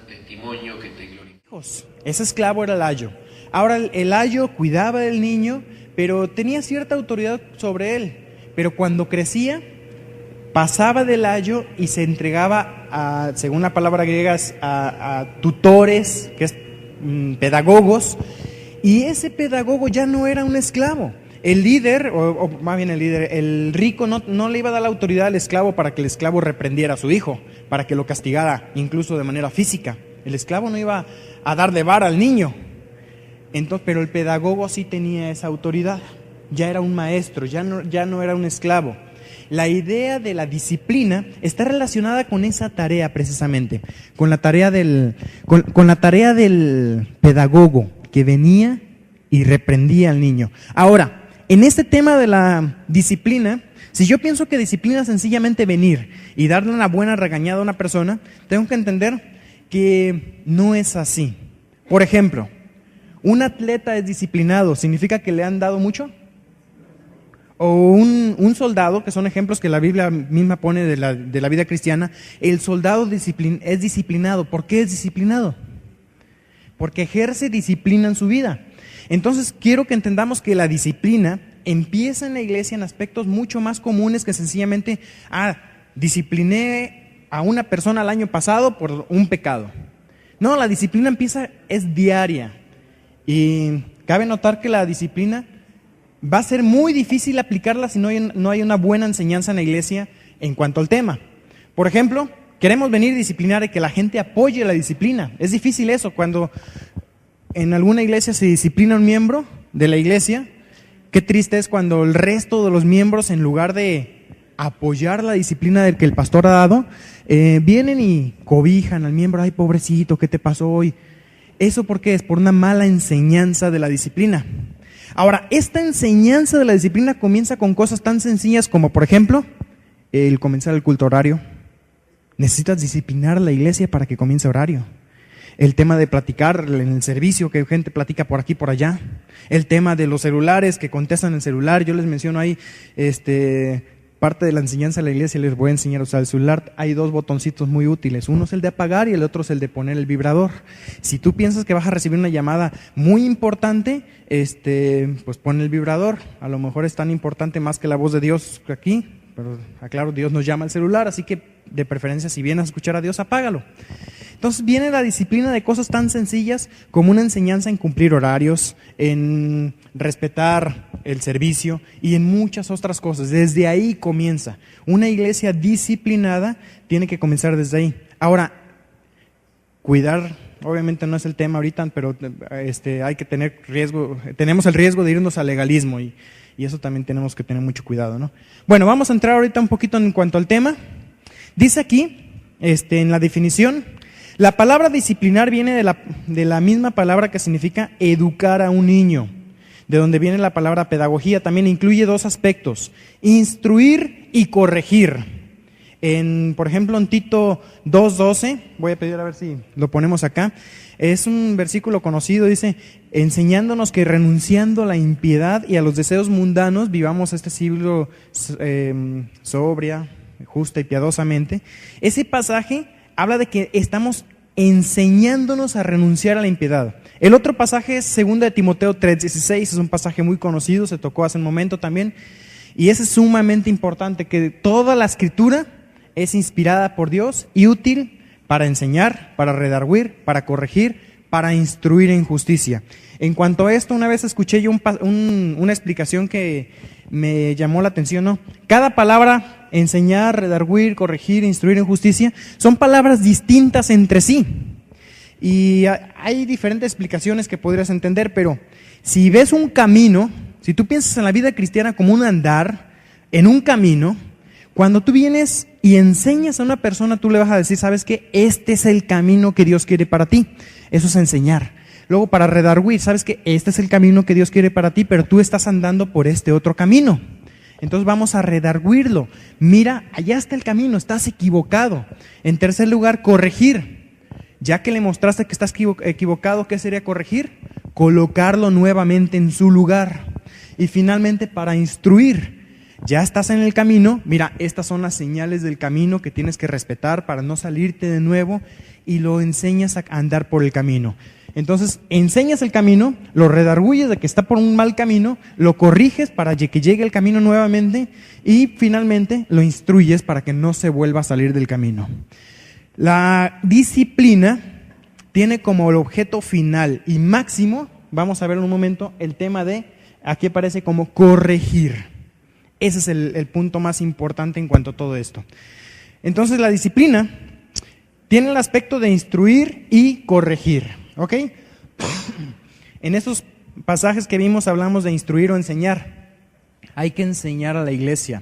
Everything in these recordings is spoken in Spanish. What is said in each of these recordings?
testimonio que te glorifica. Ese esclavo era el ayo. Ahora el ayo cuidaba del niño, pero tenía cierta autoridad sobre él. Pero cuando crecía, pasaba del ayo y se entregaba, según la palabra griega, a tutores, que es pedagogos, y ese pedagogo ya no era un esclavo. El líder, o más bien el rico no le iba a dar la autoridad al esclavo para que el esclavo reprendiera a su hijo, para que lo castigara incluso de manera física. El esclavo no iba a dar de vara al niño. Entonces, pero el pedagogo sí tenía esa autoridad. Ya era un maestro, ya no era un esclavo. La idea de la disciplina está relacionada con esa tarea precisamente, con la tarea del pedagogo que venía y reprendía al niño. Ahora, en este tema de la disciplina, si yo pienso que disciplina es sencillamente venir y darle una buena regañada a una persona, tengo que entender que no es así. Por ejemplo, un atleta es disciplinado, ¿significa que le han dado mucho? O un soldado, que son ejemplos que la Biblia misma pone de la vida cristiana, el soldado es disciplinado. ¿Por qué es disciplinado? Porque ejerce disciplina en su vida. Entonces quiero que entendamos que la disciplina empieza en la iglesia en aspectos mucho más comunes que sencillamente, discipliné a una persona el año pasado por un pecado. No, la disciplina es diaria. Y cabe notar que la disciplina va a ser muy difícil aplicarla si no hay una buena enseñanza en la iglesia en cuanto al tema. Por ejemplo, queremos venir a disciplinar y que la gente apoye la disciplina. Es difícil eso. Cuando en alguna iglesia se disciplina a un miembro de la iglesia, qué triste es cuando el resto de los miembros, en lugar de apoyar la disciplina del que el pastor ha dado, vienen y cobijan al miembro. Ay, pobrecito, ¿qué te pasó hoy? ¿Eso por qué? Es por una mala enseñanza de la disciplina. Ahora, esta enseñanza de la disciplina comienza con cosas tan sencillas como, por ejemplo, el comenzar el culto horario. Necesitas disciplinar a la iglesia para que comience horario. El tema de platicar en el servicio, que gente platica por aquí, por allá. El tema de los celulares, que contestan en el celular. Yo les menciono ahí, parte de la enseñanza de la iglesia, les voy a enseñar a usar el celular. Hay dos botoncitos muy útiles. Uno es el de apagar y el otro es el de poner el vibrador. Si tú piensas que vas a recibir una llamada muy importante, pues pon el vibrador. A lo mejor es tan importante más que la voz de Dios aquí, pero aclaro, Dios nos llama al celular, así que de preferencia, si vienes a escuchar a Dios, apágalo. Entonces viene la disciplina de cosas tan sencillas como una enseñanza en cumplir horarios, en respetar el servicio y en muchas otras cosas. Desde ahí comienza. Una iglesia disciplinada tiene que comenzar desde ahí. Ahora, cuidar, obviamente no es el tema ahorita, pero hay que tener riesgo, tenemos el riesgo de irnos al legalismo y eso también tenemos que tener mucho cuidado, ¿no? Bueno, vamos a entrar ahorita un poquito en cuanto al tema. Dice aquí, en la definición, la palabra disciplinar viene de la misma palabra que significa educar a un niño, de donde viene la palabra pedagogía. También incluye dos aspectos, instruir y corregir. Por ejemplo, en Tito 2:12, voy a pedir a ver si lo ponemos acá, es un versículo conocido, dice, enseñándonos que renunciando a la impiedad y a los deseos mundanos, vivamos este siglo sobria, justa y piadosamente. Ese pasaje habla de que estamos enseñándonos a renunciar a la impiedad. El otro pasaje es 2 de Timoteo 3:16, es un pasaje muy conocido, se tocó hace un momento también, y ese es sumamente importante, que toda la escritura es inspirada por Dios y útil para enseñar, para redarguir, para corregir, para instruir en justicia. En cuanto a esto, una vez escuché yo una explicación que me llamó la atención, ¿no? Cada palabra, enseñar, redarguir, corregir, instruir en justicia, son palabras distintas entre sí. Y hay diferentes explicaciones que podrías entender, pero si ves un camino, si tú piensas en la vida cristiana como un andar en un camino, cuando tú vienes y enseñas a una persona, tú le vas a decir, ¿sabes qué? Este es el camino que Dios quiere para ti. Eso es enseñar. Luego, para redarguir, ¿sabes qué? Este es el camino que Dios quiere para ti, pero tú estás andando por este otro camino. Entonces vamos a redarguirlo. Mira, allá está el camino, estás equivocado. En tercer lugar, corregir. Ya que le mostraste que estás equivocado, ¿qué sería corregir? Colocarlo nuevamente en su lugar. Y finalmente, para instruir. ya estás en el camino, mira, estas son las señales del camino que tienes que respetar para no salirte de nuevo, y lo enseñas a andar por el camino. Entonces, enseñas el camino, lo redarguyes de que está por un mal camino, lo corriges para que llegue el camino nuevamente y finalmente lo instruyes para que no se vuelva a salir del camino. La disciplina tiene como el objeto final y máximo, vamos a ver en un momento, el tema de, aquí aparece como corregir. Ese es el punto más importante en cuanto a todo esto. Entonces, la disciplina tiene el aspecto de instruir y corregir, ¿ok? En estos pasajes que vimos hablamos de instruir o enseñar. Hay que enseñar a la iglesia.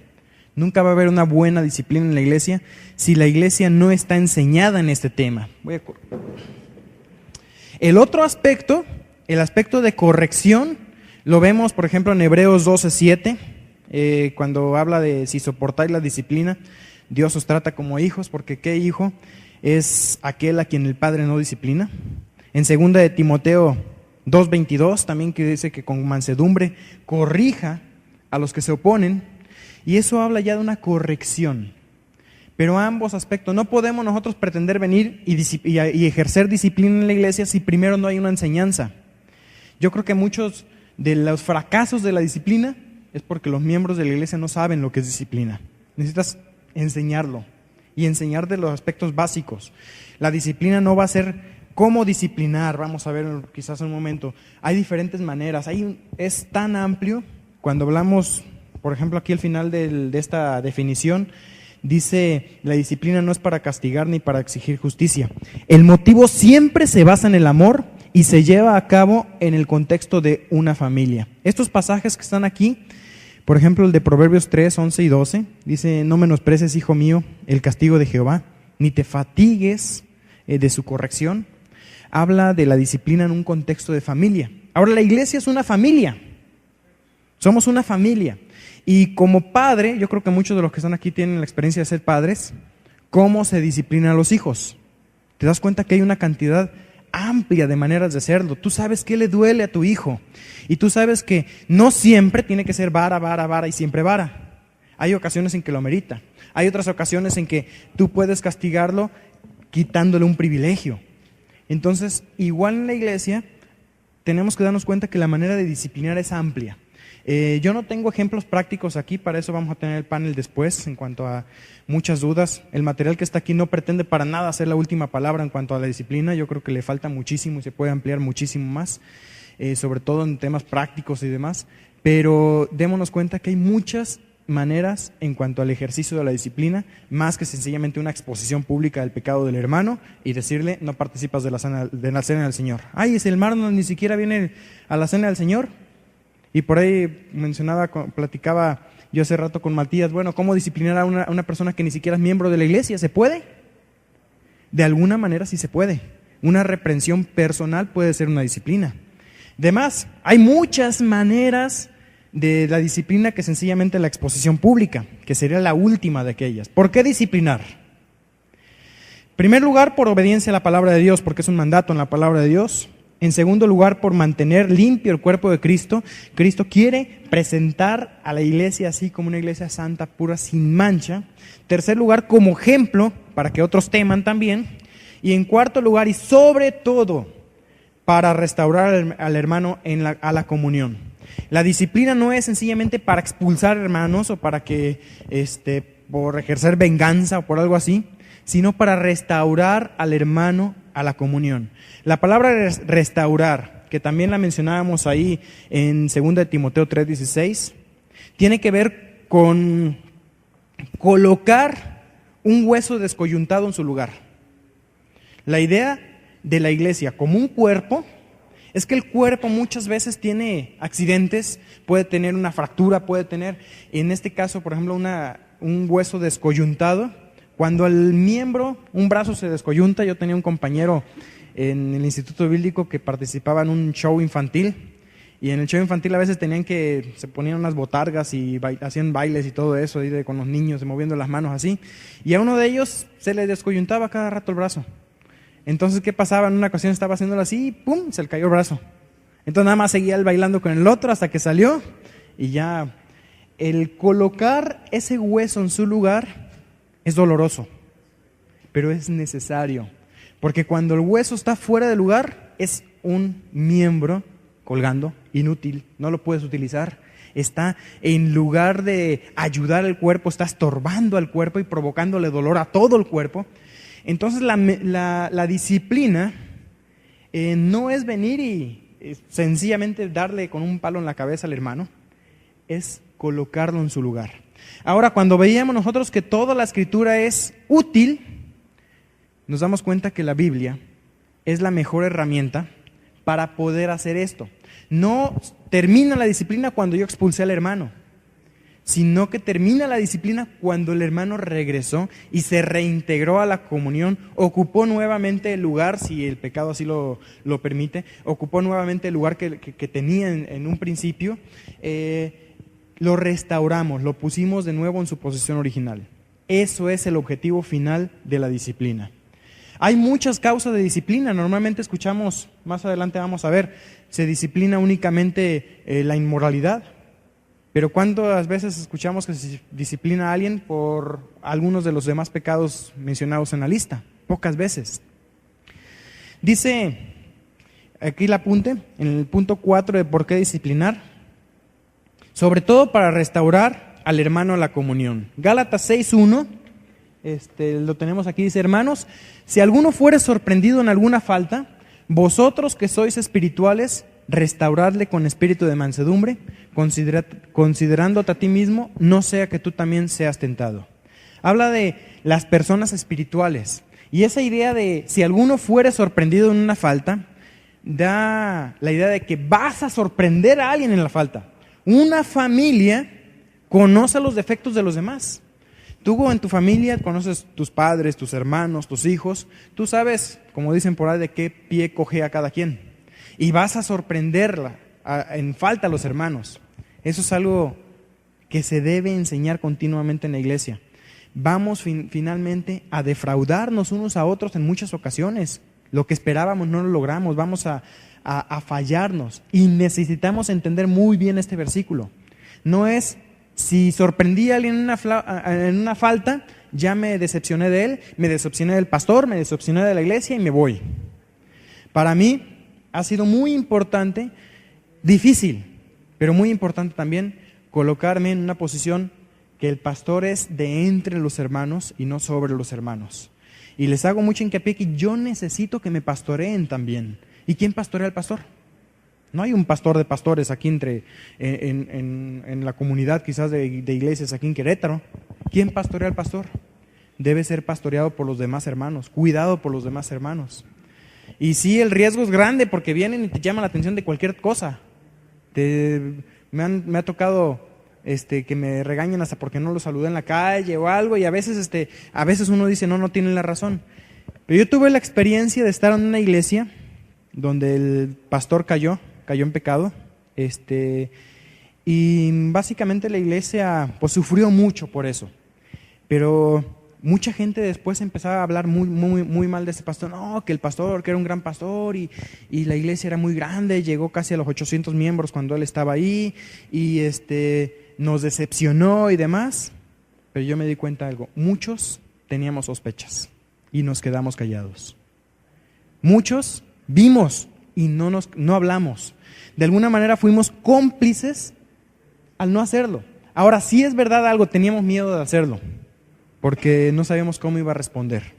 Nunca va a haber una buena disciplina en la iglesia si la iglesia no está enseñada en este tema. El otro aspecto, el aspecto de corrección, lo vemos, por ejemplo, en Hebreos 12:7, cuando habla de si soportáis la disciplina, Dios os trata como hijos, porque ¿qué hijo es aquel a quien el Padre no disciplina? En 2 de Timoteo 2:22, también que dice que con mansedumbre corrija a los que se oponen, y eso habla ya de una corrección. Pero ambos aspectos, no podemos nosotros pretender venir y ejercer disciplina en la iglesia si primero no hay una enseñanza. Yo creo que muchos de los fracasos de la disciplina es porque los miembros de la iglesia no saben lo que es disciplina. Necesitas enseñarlo y enseñar de los aspectos básicos. La disciplina no va a ser cómo disciplinar, vamos a ver quizás en un momento. Hay diferentes maneras, es tan amplio. Cuando hablamos, por ejemplo, aquí al final de esta definición, dice, la disciplina no es para castigar ni para exigir justicia. El motivo siempre se basa en el amor y se lleva a cabo en el contexto de una familia. Estos pasajes que están aquí, por ejemplo, el de Proverbios 3, 11 y 12, dice, no menosprecies, hijo mío, el castigo de Jehová, ni te fatigues de su corrección. Habla de la disciplina en un contexto de familia. Ahora, la iglesia es una familia. Somos una familia. Y como padre, yo creo que muchos de los que están aquí tienen la experiencia de ser padres. ¿Cómo se disciplina a los hijos? Te das cuenta que hay una cantidad amplia de maneras de hacerlo. Tú sabes qué le duele a tu hijo. Y tú sabes que no siempre tiene que ser vara, vara, vara y siempre vara. Hay ocasiones en que lo amerita. Hay otras ocasiones en que tú puedes castigarlo quitándole un privilegio. Entonces, igual en la iglesia, tenemos que darnos cuenta que la manera de disciplinar es amplia. Yo no tengo ejemplos prácticos aquí, para eso vamos a tener el panel después en cuanto a muchas dudas. El material que está aquí no pretende para nada ser la última palabra en cuanto a la disciplina. Yo creo que le falta muchísimo y se puede ampliar muchísimo más, sobre todo en temas prácticos y demás. Pero démonos cuenta que hay muchas maneras en cuanto al ejercicio de la disciplina, más que sencillamente una exposición pública del pecado del hermano y decirle, no participas de la cena del Señor. Ay, ese hermano ni siquiera viene a la cena del Señor. Y por ahí platicaba yo hace rato con Matías, bueno, ¿cómo disciplinar a una persona que ni siquiera es miembro de la iglesia? ¿Se puede? De alguna manera sí se puede. Una reprensión personal puede ser una disciplina. Además, hay muchas maneras de la disciplina que sencillamente la exposición pública, que sería la última de aquellas. ¿Por qué disciplinar? En primer lugar, por obediencia a la palabra de Dios, porque es un mandato en la palabra de Dios. En segundo lugar, por mantener limpio el cuerpo de Cristo. Cristo quiere presentar a la iglesia así como una iglesia santa, pura, sin mancha. Tercer lugar, como ejemplo, para que otros teman también. Y en cuarto lugar, y sobre todo, para restaurar al hermano a la comunión. La disciplina no es sencillamente para expulsar hermanos o para que, por ejercer venganza o por algo así, sino para restaurar al hermano a la comunión. La palabra restaurar, que también la mencionábamos ahí en 2 de Timoteo 3:16, tiene que ver con colocar un hueso descoyuntado en su lugar. La idea de la iglesia como un cuerpo es que el cuerpo muchas veces tiene accidentes, puede tener una fractura, puede tener, en este caso, por ejemplo, un hueso descoyuntado. Cuando el miembro, un brazo se descoyunta, yo tenía un compañero en el Instituto Bíblico que participaba en un show infantil, y en el show infantil a veces se ponían unas botargas y hacían bailes y todo eso, con los niños moviendo las manos así, y a uno de ellos se le descoyuntaba cada rato el brazo. Entonces, ¿qué pasaba? En una ocasión estaba haciéndolo así y ¡pum!, se le cayó el brazo. Entonces nada más seguía él bailando con el otro hasta que salió y ya. el colocar ese hueso en su lugar es doloroso, pero es necesario, porque cuando el hueso está fuera de lugar es un miembro colgando, inútil, no lo puedes utilizar. Está, en lugar de ayudar al cuerpo, está estorbando al cuerpo y provocándole dolor a todo el cuerpo. Entonces la disciplina no es venir y sencillamente darle con un palo en la cabeza al hermano, es colocarlo en su lugar. Ahora, cuando veíamos nosotros que toda la escritura es útil, nos damos cuenta que la Biblia es la mejor herramienta para poder hacer esto. No termina la disciplina cuando yo expulsé al hermano, sino que termina la disciplina cuando el hermano regresó y se reintegró a la comunión, ocupó nuevamente el lugar, si el pecado así lo permite, ocupó nuevamente el lugar que tenía en un principio, lo restauramos, lo pusimos de nuevo en su posición original. Eso es el objetivo final de la disciplina. Hay muchas causas de disciplina. Normalmente escuchamos, más adelante vamos a ver, se disciplina únicamente la inmoralidad. Pero ¿cuántas veces escuchamos que se disciplina a alguien por algunos de los demás pecados mencionados en la lista? Pocas veces. Dice, aquí el apunte, en el punto 4 de por qué disciplinar, sobre todo para restaurar al hermano a la comunión. Gálatas 6:1. Lo tenemos aquí, dice: hermanos, si alguno fuere sorprendido en alguna falta, vosotros que sois espirituales, restauradle con espíritu de mansedumbre, considerándote a ti mismo, no sea que tú también seas tentado. Habla de las personas espirituales, y esa idea de si alguno fuere sorprendido en una falta, da la idea de que vas a sorprender a alguien en la falta. Una familia conoce los defectos de los demás. Tú en tu familia conoces tus padres, tus hermanos, tus hijos. Tú sabes, como dicen por ahí, de qué pie cojea cada quien. Y vas a sorprenderla en falta a los hermanos. Eso es algo que se debe enseñar continuamente en la iglesia. Vamos finalmente a defraudarnos unos a otros en muchas ocasiones. Lo que esperábamos no lo logramos. Vamos a fallarnos. Y necesitamos entender muy bien este versículo. No es: si sorprendí a alguien en una falta, ya me decepcioné de él, me decepcioné del pastor, me decepcioné de la iglesia y me voy. Para mí ha sido muy importante, difícil, pero muy importante también, colocarme en una posición que el pastor es de entre los hermanos y no sobre los hermanos. Y les hago mucho hincapié que yo necesito que me pastoreen también. ¿Y quién pastorea al pastor? No hay un pastor de pastores aquí en la comunidad quizás de iglesias aquí en Querétaro. ¿Quién pastorea al pastor? Debe ser pastoreado por los demás hermanos, cuidado por los demás hermanos. Y sí, el riesgo es grande porque vienen y te llaman la atención de cualquier cosa. Me ha tocado que me regañen hasta porque no los saludé en la calle o algo, y a veces uno dice no tienen la razón. Pero yo tuve la experiencia de estar en una iglesia donde el pastor cayó en pecado, y básicamente la iglesia pues sufrió mucho por eso. Pero mucha gente después empezaba a hablar muy mal de ese pastor. No, que el pastor, que era un gran pastor, y la iglesia era muy grande, llegó casi a los 800 miembros cuando él estaba ahí, y nos decepcionó y demás. Pero yo me di cuenta de algo: muchos teníamos sospechas y nos quedamos callados. Muchos vimos y no hablamos. De alguna manera fuimos cómplices al no hacerlo. Ahora, sí es verdad algo, teníamos miedo de hacerlo, porque no sabíamos cómo iba a responder.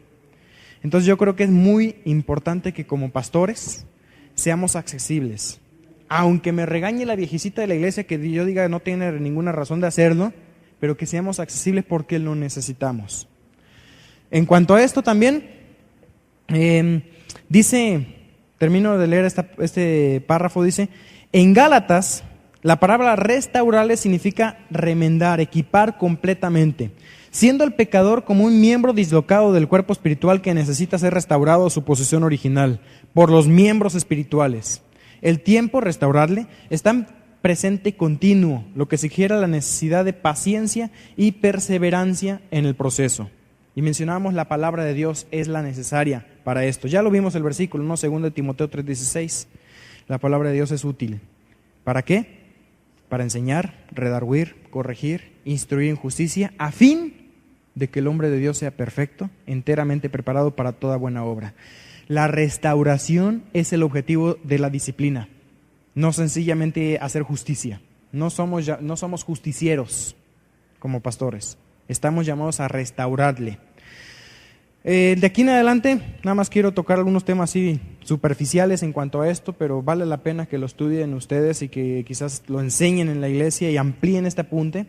Entonces yo creo que es muy importante que como pastores seamos accesibles. Aunque me regañe la viejecita de la iglesia, que yo diga no tiene ninguna razón de hacerlo, pero que seamos accesibles porque lo necesitamos. En cuanto a esto también, dice... Termino de leer este párrafo, dice: en Gálatas, la palabra restaurarle significa remendar, equipar completamente, siendo el pecador como un miembro dislocado del cuerpo espiritual que necesita ser restaurado a su posición original por los miembros espirituales. El tiempo, restaurarle, está presente y continuo, lo que sugiere la necesidad de paciencia y perseverancia en el proceso. Y mencionábamos la palabra de Dios es la necesaria para esto. Ya lo vimos el versículo, ¿no? 2 Timoteo 3:16. La palabra de Dios es útil. ¿Para qué? Para enseñar, redarguir, corregir, instruir en justicia, a fin de que el hombre de Dios sea perfecto, enteramente preparado para toda buena obra. La restauración es el objetivo de la disciplina, no sencillamente hacer justicia. No somos justicieros como pastores, estamos llamados a restaurarle. De aquí en adelante, nada más quiero tocar algunos temas así superficiales en cuanto a esto, pero vale la pena que lo estudien ustedes y que quizás lo enseñen en la iglesia y amplíen este apunte.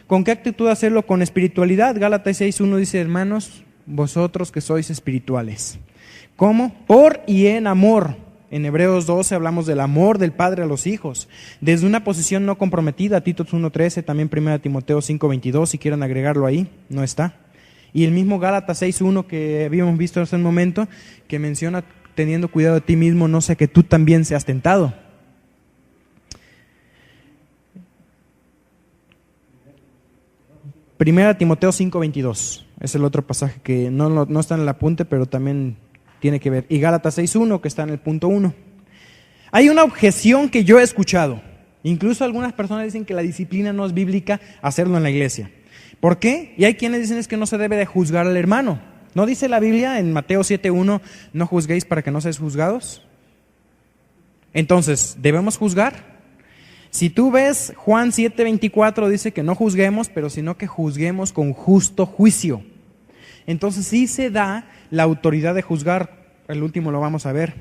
¿Con qué actitud hacerlo? Con espiritualidad. Gálatas 6:1 dice: hermanos, vosotros que sois espirituales. ¿Cómo? Por y en amor. En Hebreos 12 hablamos del amor del Padre a los hijos, desde una posición no comprometida. Tito 1:13, también 1 Timoteo 5:22, si quieren agregarlo ahí, no está. Y el mismo Gálatas 6:1 que habíamos visto hace un momento, que menciona: teniendo cuidado de ti mismo, no sea que tú también seas tentado. Primera Timoteo 5:22, es el otro pasaje que no está en el apunte, pero también tiene que ver. Y Gálatas 6:1, que está en el punto 1. Hay una objeción que yo he escuchado. Incluso algunas personas dicen que la disciplina no es bíblica hacerlo en la iglesia. ¿Por qué? Y hay quienes dicen es que no se debe de juzgar al hermano. ¿No dice la Biblia en Mateo 7:1, no juzguéis para que no seáis juzgados? Entonces, ¿debemos juzgar? Si tú ves Juan 7:24, dice que no juzguemos, pero sino que juzguemos con justo juicio. Entonces sí se da la autoridad de juzgar. El último lo vamos a ver.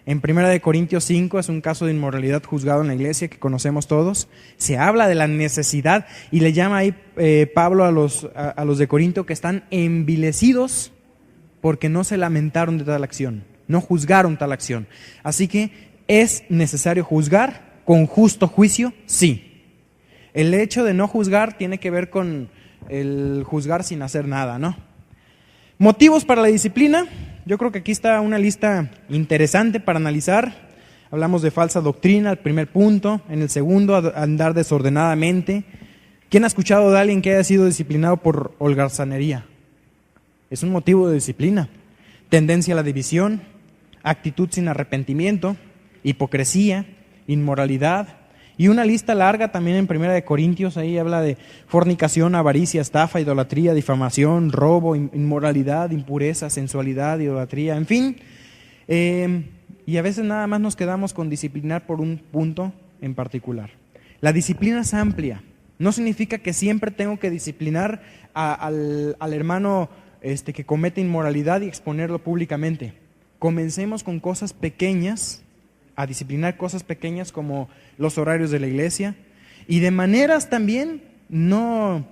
En 1 Corintios 5 es un caso de inmoralidad juzgado en la iglesia que conocemos todos. Se habla de la necesidad y le llama ahí Pablo a los de Corinto que están envilecidos porque no se lamentaron de tal acción, no juzgaron tal acción. Así que ¿es necesario juzgar con justo juicio? Sí. El hecho de no juzgar tiene que ver con el juzgar sin hacer nada, ¿no? Motivos para la disciplina. Yo creo que aquí está una lista interesante para analizar. Hablamos de falsa doctrina, el primer punto. En el segundo, andar desordenadamente. ¿Quién ha escuchado de alguien que haya sido disciplinado por holgazanería? Es un motivo de disciplina. Tendencia a la división, actitud sin arrepentimiento, hipocresía, inmoralidad. Y una lista larga también en 1 Corintios, ahí habla de fornicación, avaricia, estafa, idolatría, difamación, robo, inmoralidad, impureza, sensualidad, idolatría, en fin. Y a veces nada más nos quedamos con disciplinar por un punto en particular. La disciplina es amplia. No significa que siempre tengo que disciplinar al hermano que comete inmoralidad y exponerlo públicamente. Comencemos con cosas pequeñas, a disciplinar cosas pequeñas como los horarios de la iglesia, y de maneras también no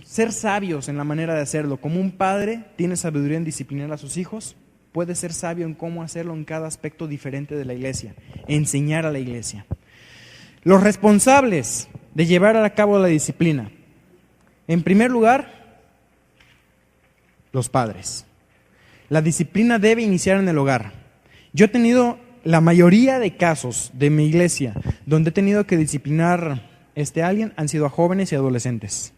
ser sabios en la manera de hacerlo. Como un padre tiene sabiduría en disciplinar a sus hijos, puede ser sabio en cómo hacerlo en cada aspecto diferente de la iglesia, enseñar a la iglesia. Los responsables de llevar a cabo la disciplina. En primer lugar, los padres. La disciplina debe iniciar en el hogar. Yo he tenido la mayoría de casos de mi iglesia donde he tenido que disciplinar a alguien, han sido a jóvenes y adolescentes.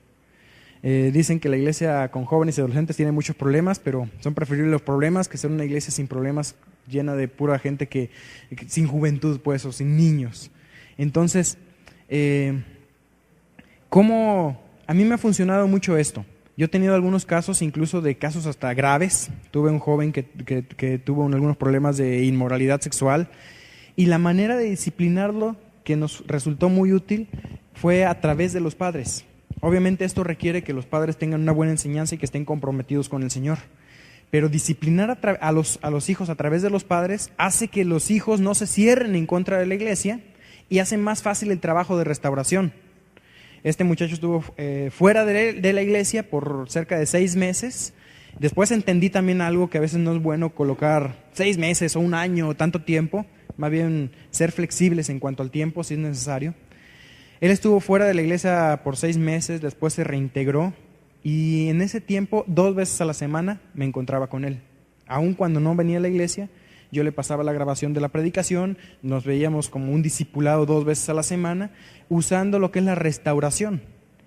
Dicen que la iglesia con jóvenes y adolescentes tiene muchos problemas, pero son preferibles los problemas que ser una iglesia sin problemas, llena de pura gente que sin juventud, pues, o sin niños. Entonces, a mí me ha funcionado mucho esto. Yo he tenido algunos casos, incluso de casos hasta graves. Tuve un joven que tuvo algunos problemas de inmoralidad sexual, y la manera de disciplinarlo que nos resultó muy útil fue a través de los padres. Obviamente esto requiere que los padres tengan una buena enseñanza y que estén comprometidos con el Señor. Pero disciplinar a los hijos a través de los padres hace que los hijos no se cierren en contra de la iglesia y hace más fácil el trabajo de restauración. Este muchacho estuvo fuera de la iglesia por cerca de 6 meses. Después entendí también algo, que a veces no es bueno colocar 6 meses o un año o tanto tiempo, más bien ser flexibles en cuanto al tiempo si es necesario. Él estuvo fuera de la iglesia por 6 meses, después se reintegró, y en ese tiempo 2 veces a la semana me encontraba con él. Aun cuando no venía a la iglesia, yo le pasaba la grabación de la predicación, nos veíamos como un discipulado 2 veces a la semana, usando lo que es la restauración.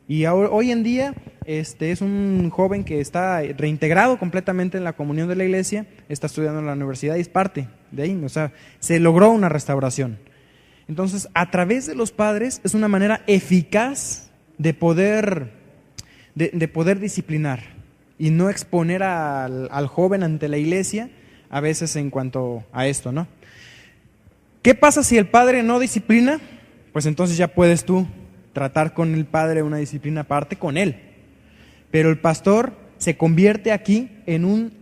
Y hoy en día es un joven que está reintegrado completamente en la comunión de la iglesia, está estudiando en la universidad y es parte de ahí, o sea, se logró una restauración. Entonces, a través de los padres es una manera eficaz de poder disciplinar y no exponer al joven ante la iglesia a veces en cuanto a esto, ¿no? ¿Qué pasa si el padre no disciplina? Pues entonces ya puedes tú tratar con el padre una disciplina aparte con él. Pero el pastor se convierte aquí en un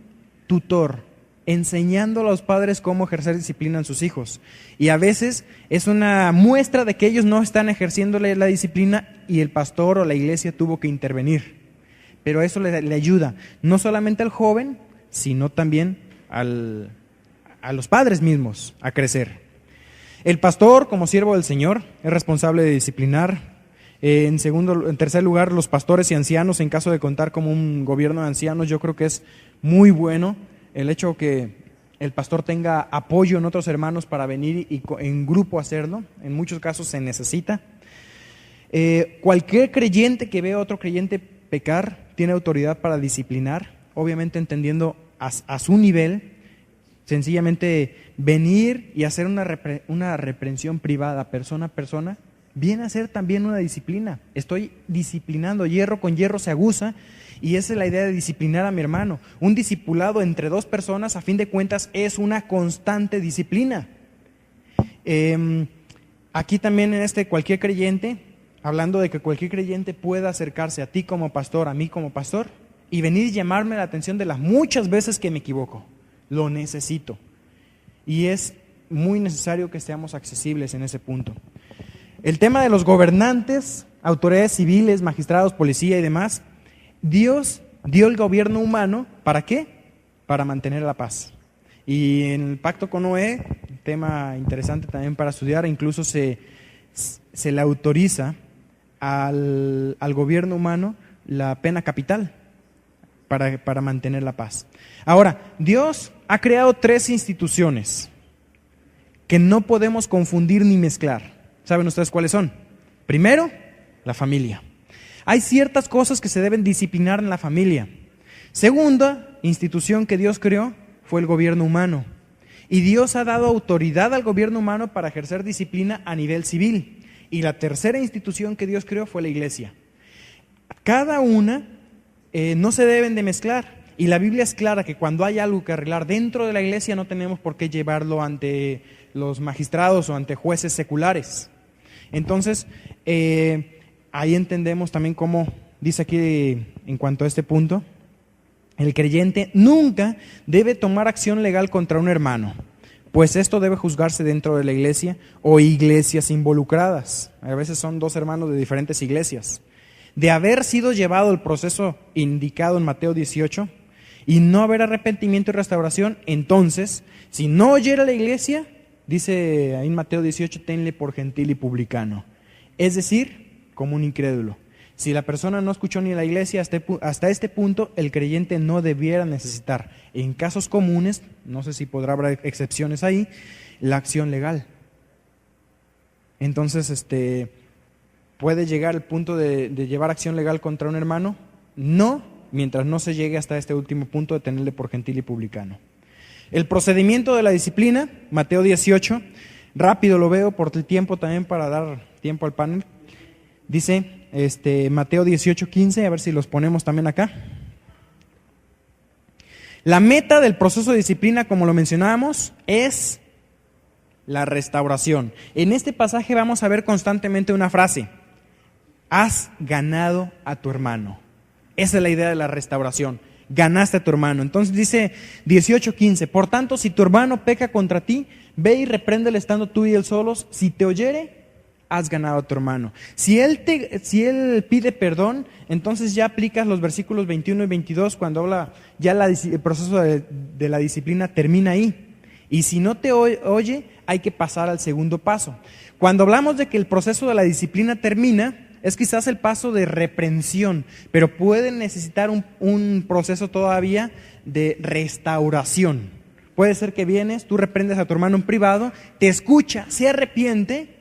tutor, enseñando a los padres cómo ejercer disciplina en sus hijos. Y a veces es una muestra de que ellos no están ejerciéndole la disciplina y el pastor o la iglesia tuvo que intervenir. Pero eso le ayuda, no solamente al joven, sino también a los padres mismos a crecer. El pastor, como siervo del Señor, es responsable de disciplinar. En tercer lugar, los pastores y ancianos, en caso de contar como un gobierno de ancianos, yo creo que es muy bueno el hecho que el pastor tenga apoyo en otros hermanos para venir y en grupo hacerlo. En muchos casos se necesita. Cualquier creyente que vea a otro creyente pecar tiene autoridad para disciplinar, obviamente entendiendo a su nivel. Sencillamente venir y hacer una reprensión privada, persona a persona, viene a ser también una disciplina. Estoy disciplinando, hierro con hierro se aguza, y esa es la idea de disciplinar a mi hermano. Un discipulado entre dos personas, a fin de cuentas, es una constante disciplina. Aquí también en cualquier creyente, hablando de que cualquier creyente pueda acercarse a ti como pastor, a mí como pastor, y venir y llamarme la atención de las muchas veces que me equivoco. Lo necesito. Y es muy necesario que seamos accesibles en ese punto. El tema de los gobernantes, autoridades civiles, magistrados, policía y demás, Dios dio el gobierno humano, ¿para qué? Para mantener la paz. Y en el pacto con Noé, un tema interesante también para estudiar, incluso se le autoriza al gobierno humano la pena capital para mantener la paz. Ahora, Dios ha creado 3 instituciones que no podemos confundir ni mezclar. ¿Saben ustedes cuáles son? Primero, la familia. Hay ciertas cosas que se deben disciplinar en la familia. Segunda institución que Dios creó fue el gobierno humano. Y Dios ha dado autoridad al gobierno humano para ejercer disciplina a nivel civil. Y la tercera institución que Dios creó fue la iglesia. Cada una no se deben de mezclar. Y la Biblia es clara que cuando hay algo que arreglar dentro de la iglesia no tenemos por qué llevarlo ante los magistrados o ante jueces seculares. Entonces, ahí entendemos también cómo dice aquí en cuanto a este punto, el creyente nunca debe tomar acción legal contra un hermano, pues esto debe juzgarse dentro de la iglesia o iglesias involucradas. A veces son 2 hermanos de diferentes iglesias. De haber sido llevado el proceso indicado en Mateo 18 y no haber arrepentimiento y restauración, entonces, si no oyera la iglesia, dice ahí en Mateo 18, tenle por gentil y publicano. Es decir, como un incrédulo. Si la persona no escuchó ni la iglesia, hasta este punto el creyente no debiera necesitar, en casos comunes, no sé si podrá haber excepciones ahí, la acción legal. Entonces, ¿puede llegar al punto de llevar acción legal contra un hermano? No, mientras no se llegue hasta este último punto de tenerle por gentil y publicano. El procedimiento de la disciplina, Mateo 18, rápido lo veo por el tiempo también para dar tiempo al panel. Dice Mateo 18:15, a ver si los ponemos también acá. La meta del proceso de disciplina, como lo mencionábamos, es la restauración. En este pasaje vamos a ver constantemente una frase: has ganado a tu hermano. Esa es la idea de la restauración. Ganaste a tu hermano. Entonces dice 18:15, por tanto, si tu hermano peca contra ti, ve y repréndele estando tú y él solos. Si te oyere, has ganado a tu hermano. Si él pide perdón, entonces ya aplicas los versículos 21 y 22 cuando habla, ya el proceso de la disciplina termina ahí. Y si no te oye, hay que pasar al segundo paso. Cuando hablamos de que el proceso de la disciplina termina, es quizás el paso de reprensión, pero puede necesitar un proceso todavía de restauración. Puede ser que vienes, tú reprendes a tu hermano en privado, te escucha, se arrepiente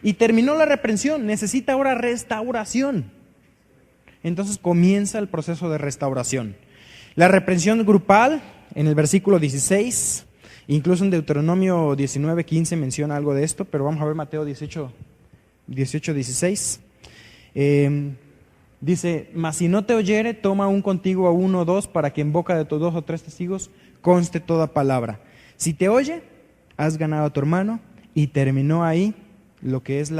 y terminó la reprensión, necesita ahora restauración. Entonces comienza el proceso de restauración. La reprensión grupal, en el versículo 16, Incluso en Deuteronomio 19:15 menciona algo de esto, pero vamos a ver Mateo 18:16. Dice, mas si no te oyere, toma aún contigo a 1 o 2, para que en boca de tus 2 o 3 testigos conste toda palabra. Si te oye, has ganado a tu hermano, y terminó ahí lo que es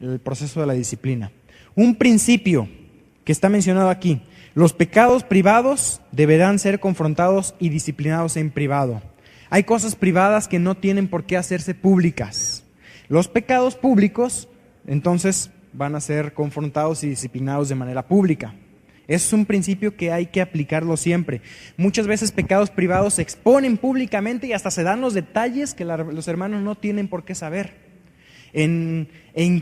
el proceso de la disciplina. Un principio que está mencionado aquí: los pecados privados deberán ser confrontados y disciplinados en privado. Hay cosas privadas que no tienen por qué hacerse públicas. Los pecados públicos, entonces, van a ser confrontados y disciplinados de manera pública. Ese es un principio que hay que aplicarlo siempre. Muchas veces pecados privados se exponen públicamente y hasta se dan los detalles que los hermanos no tienen por qué saber. En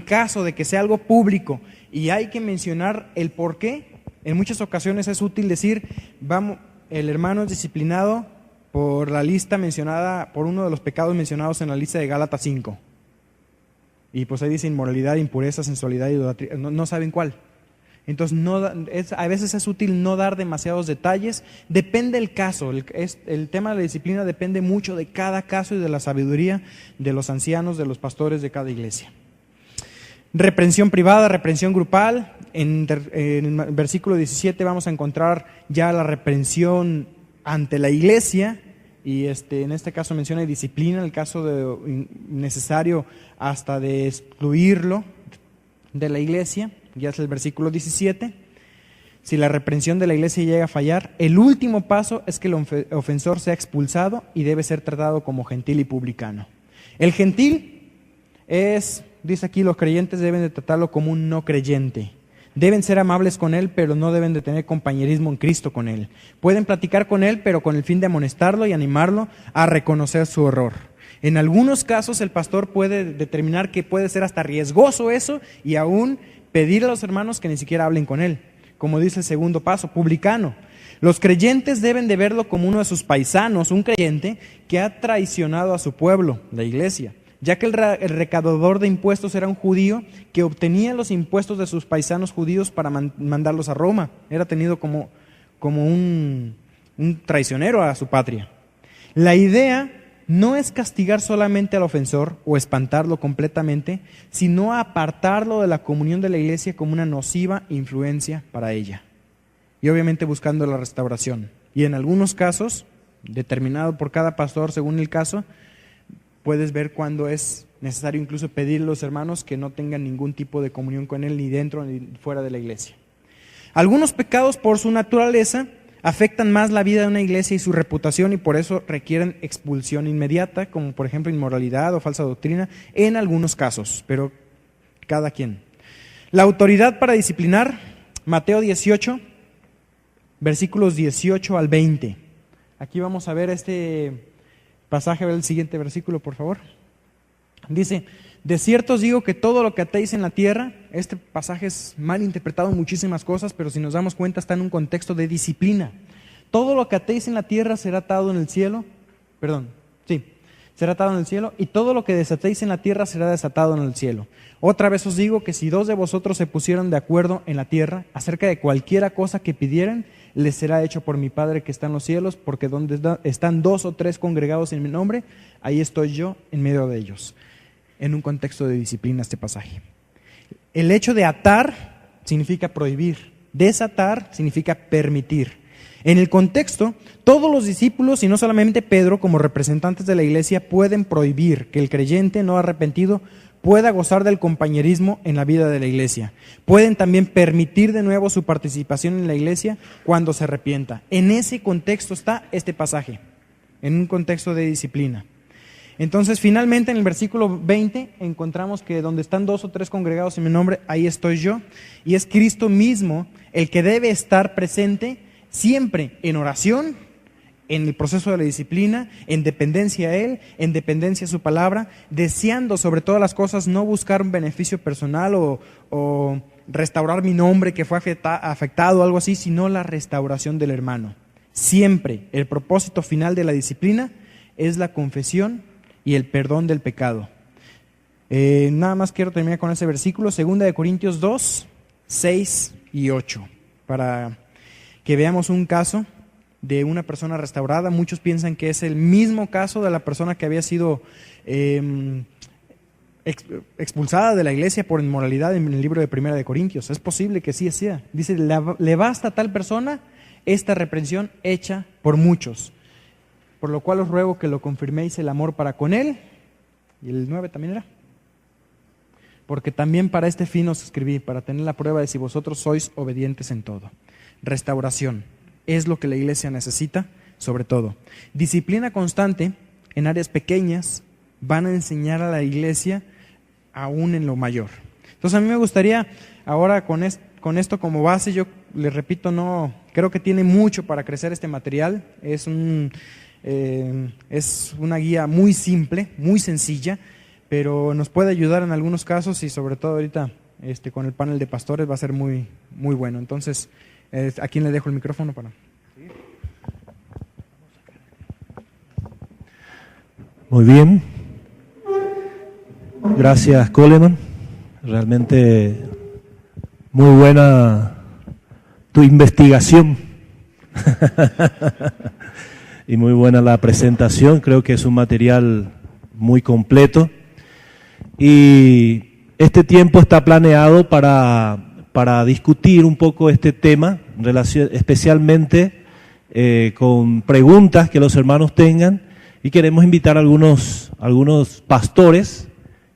caso de que sea algo público y hay que mencionar el por qué, en muchas ocasiones es útil decir, vamos, el hermano es disciplinado por la lista mencionada, por uno de los pecados mencionados en la lista de Gálatas 5. Y pues ahí dice inmoralidad, impureza, sensualidad, idolatría, no saben cuál. Entonces a veces es útil no dar demasiados detalles, depende del caso, el tema de la disciplina depende mucho de cada caso y de la sabiduría de los ancianos, de los pastores de cada iglesia. Reprensión privada, reprensión grupal. En el versículo 17 vamos a encontrar ya la reprensión ante la iglesia, y en este caso menciona disciplina, en el caso necesario hasta de excluirlo de la iglesia, ya es el versículo 17. Si la reprensión de la iglesia llega a fallar, el último paso es que el ofensor sea expulsado y debe ser tratado como gentil y publicano. El gentil dice aquí, los creyentes deben de tratarlo como un no creyente. Deben ser amables con él, pero no deben de tener compañerismo en Cristo con él. Pueden platicar con él, pero con el fin de amonestarlo y animarlo a reconocer su error. En algunos casos el pastor puede determinar que puede ser hasta riesgoso eso y aún pedir a los hermanos que ni siquiera hablen con él. Como dice el segundo paso, publicano. Los creyentes deben de verlo como uno de sus paisanos, un creyente que ha traicionado a su pueblo, la iglesia, ya que el recaudador de impuestos era un judío que obtenía los impuestos de sus paisanos judíos para mandarlos a Roma. Era tenido como un traicionero a su patria. La idea no es castigar solamente al ofensor o espantarlo completamente, sino apartarlo de la comunión de la iglesia como una nociva influencia para ella. Y obviamente buscando la restauración. Y en algunos casos, determinado por cada pastor según el caso, puedes ver cuándo es necesario incluso pedirle a los hermanos que no tengan ningún tipo de comunión con él, ni dentro ni fuera de la iglesia. Algunos pecados por su naturaleza afectan más la vida de una iglesia y su reputación, y por eso requieren expulsión inmediata, como por ejemplo inmoralidad o falsa doctrina, en algunos casos, pero cada quien. La autoridad para disciplinar, Mateo 18, versículos 18 al 20. Aquí vamos a ver este pasaje, ver el siguiente versículo, por favor. Dice, de cierto os digo que todo lo que atéis en la tierra, este pasaje es mal interpretado en muchísimas cosas, pero si nos damos cuenta está en un contexto de disciplina. Todo lo que atéis en la tierra será atado en el cielo, será atado en el cielo, y todo lo que desatéis en la tierra será desatado en el cielo. Otra vez os digo que si 2 de vosotros se pusieron de acuerdo en la tierra acerca de cualquiera cosa que pidieren, les será hecho por mi Padre que está en los cielos, porque donde están 2 o 3 congregados en mi nombre, ahí estoy yo en medio de ellos. En un contexto de disciplina este pasaje. El hecho de atar significa prohibir, desatar significa permitir. En el contexto, todos los discípulos, y no solamente Pedro, como representantes de la iglesia, pueden prohibir que el creyente no arrepentido pueda gozar del compañerismo en la vida de la iglesia. Pueden también permitir de nuevo su participación en la iglesia cuando se arrepienta. En ese contexto está este pasaje, en un contexto de disciplina. Entonces, finalmente, en el versículo 20 encontramos que donde están 2 o 3 congregados en mi nombre, ahí estoy yo. Y es Cristo mismo el que debe estar presente siempre en oración, en el proceso de la disciplina, en dependencia a Él, en dependencia a su palabra, deseando sobre todas las cosas no buscar un beneficio personal o restaurar mi nombre que fue afectado o algo así, sino la restauración del hermano. Siempre el propósito final de la disciplina es la confesión y el perdón del pecado. Nada más quiero terminar con ese versículo, 2 Corintios 2, 6 y 8, para que veamos un caso de una persona restaurada. Muchos piensan que es el mismo caso de la persona que había sido expulsada de la iglesia por inmoralidad en el libro de Primera de Corintios. Es posible que sí sea. Dice, le basta a tal persona esta reprensión hecha por muchos. Por lo cual os ruego que lo confirméis el amor para con él. Y el 9 también era. Porque también para este fin os escribí, para tener la prueba de si vosotros sois obedientes en todo. Restauración es lo que la iglesia necesita, sobre todo. Disciplina constante en áreas pequeñas van a enseñar a la iglesia aún en lo mayor. Entonces a mí me gustaría, ahora con esto como base, yo les repito, no creo que tiene mucho para crecer este material. Es una guía muy simple, muy sencilla, pero nos puede ayudar en algunos casos y sobre todo ahorita con el panel de pastores va a ser muy, muy bueno. Entonces, ¿a quién le dejo el micrófono para...? Muy bien. Gracias, Coleman. Realmente muy buena tu investigación. Y muy buena la presentación. Creo que es un material muy completo. Y este tiempo está planeado para discutir un poco este tema, especialmente con preguntas que los hermanos tengan. Y queremos invitar a algunos pastores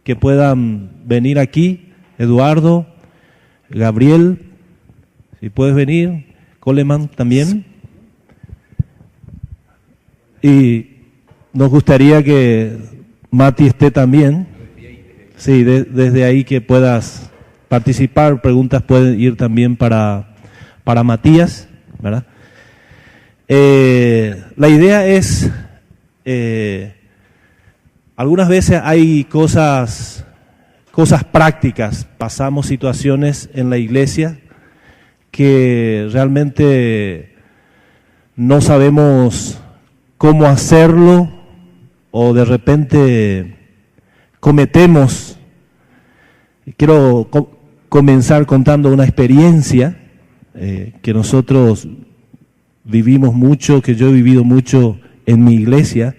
que puedan venir aquí. Eduardo, Gabriel, si puedes venir, Coleman también. Y nos gustaría que Mati esté también. Sí, desde ahí que puedas participar. Preguntas pueden ir también para Matías, ¿verdad? La idea es, algunas veces hay cosas prácticas, pasamos situaciones en la iglesia que realmente no sabemos cómo hacerlo o de repente cometemos. Quiero comenzar contando una experiencia que nosotros vivimos mucho, que yo he vivido mucho en mi iglesia,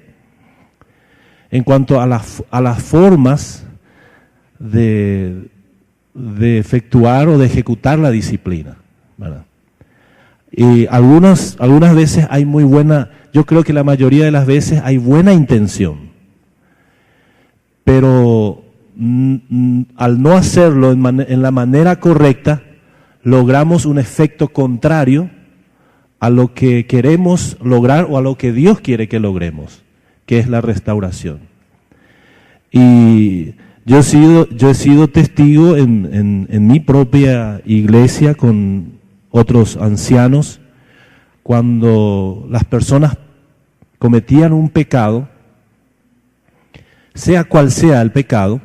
en cuanto a las formas de efectuar o de ejecutar la disciplina, ¿verdad? Y algunas veces hay muy buena, yo creo que la mayoría de las veces hay buena intención, pero al no hacerlo en la manera correcta, logramos un efecto contrario a lo que queremos lograr o a lo que Dios quiere que logremos, que es la restauración. Y yo he sido testigo en mi propia iglesia con otros ancianos, cuando las personas cometían un pecado, sea cual sea el pecado,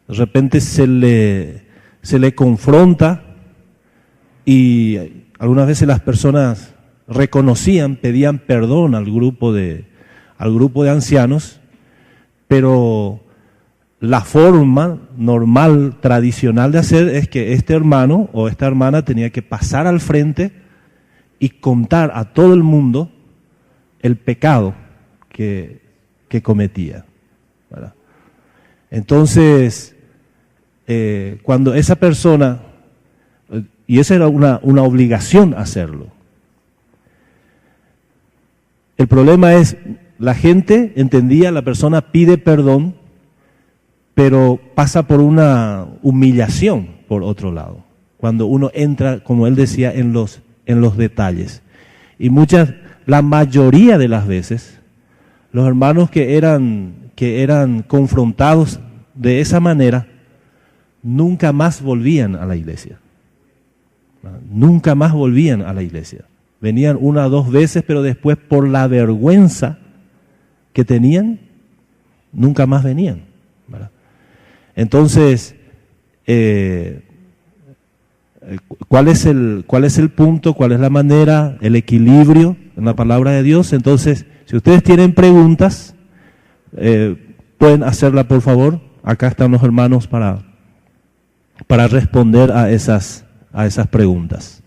de repente se le confronta y algunas veces las personas reconocían, pedían perdón al grupo de ancianos, pero la forma normal, tradicional de hacer es que este hermano o esta hermana tenía que pasar al frente y contar a todo el mundo el pecado que cometía, ¿verdad? Entonces, cuando esa persona, y esa era una obligación hacerlo, el problema es, la gente entendía, la persona pide perdón, pero pasa por una humillación por otro lado, cuando uno entra, como él decía, en los detalles. Y la mayoría de las veces, los hermanos que eran confrontados de esa manera, nunca más volvían a la iglesia. Nunca más volvían a la iglesia. Venían una o dos veces, pero después por la vergüenza que tenían, nunca más venían, ¿verdad? Entonces, ¿cuál es el punto? ¿Cuál es la manera? El equilibrio en la palabra de Dios. Entonces, si ustedes tienen preguntas, pueden hacerla, por favor. Acá están los hermanos para responder a esas preguntas.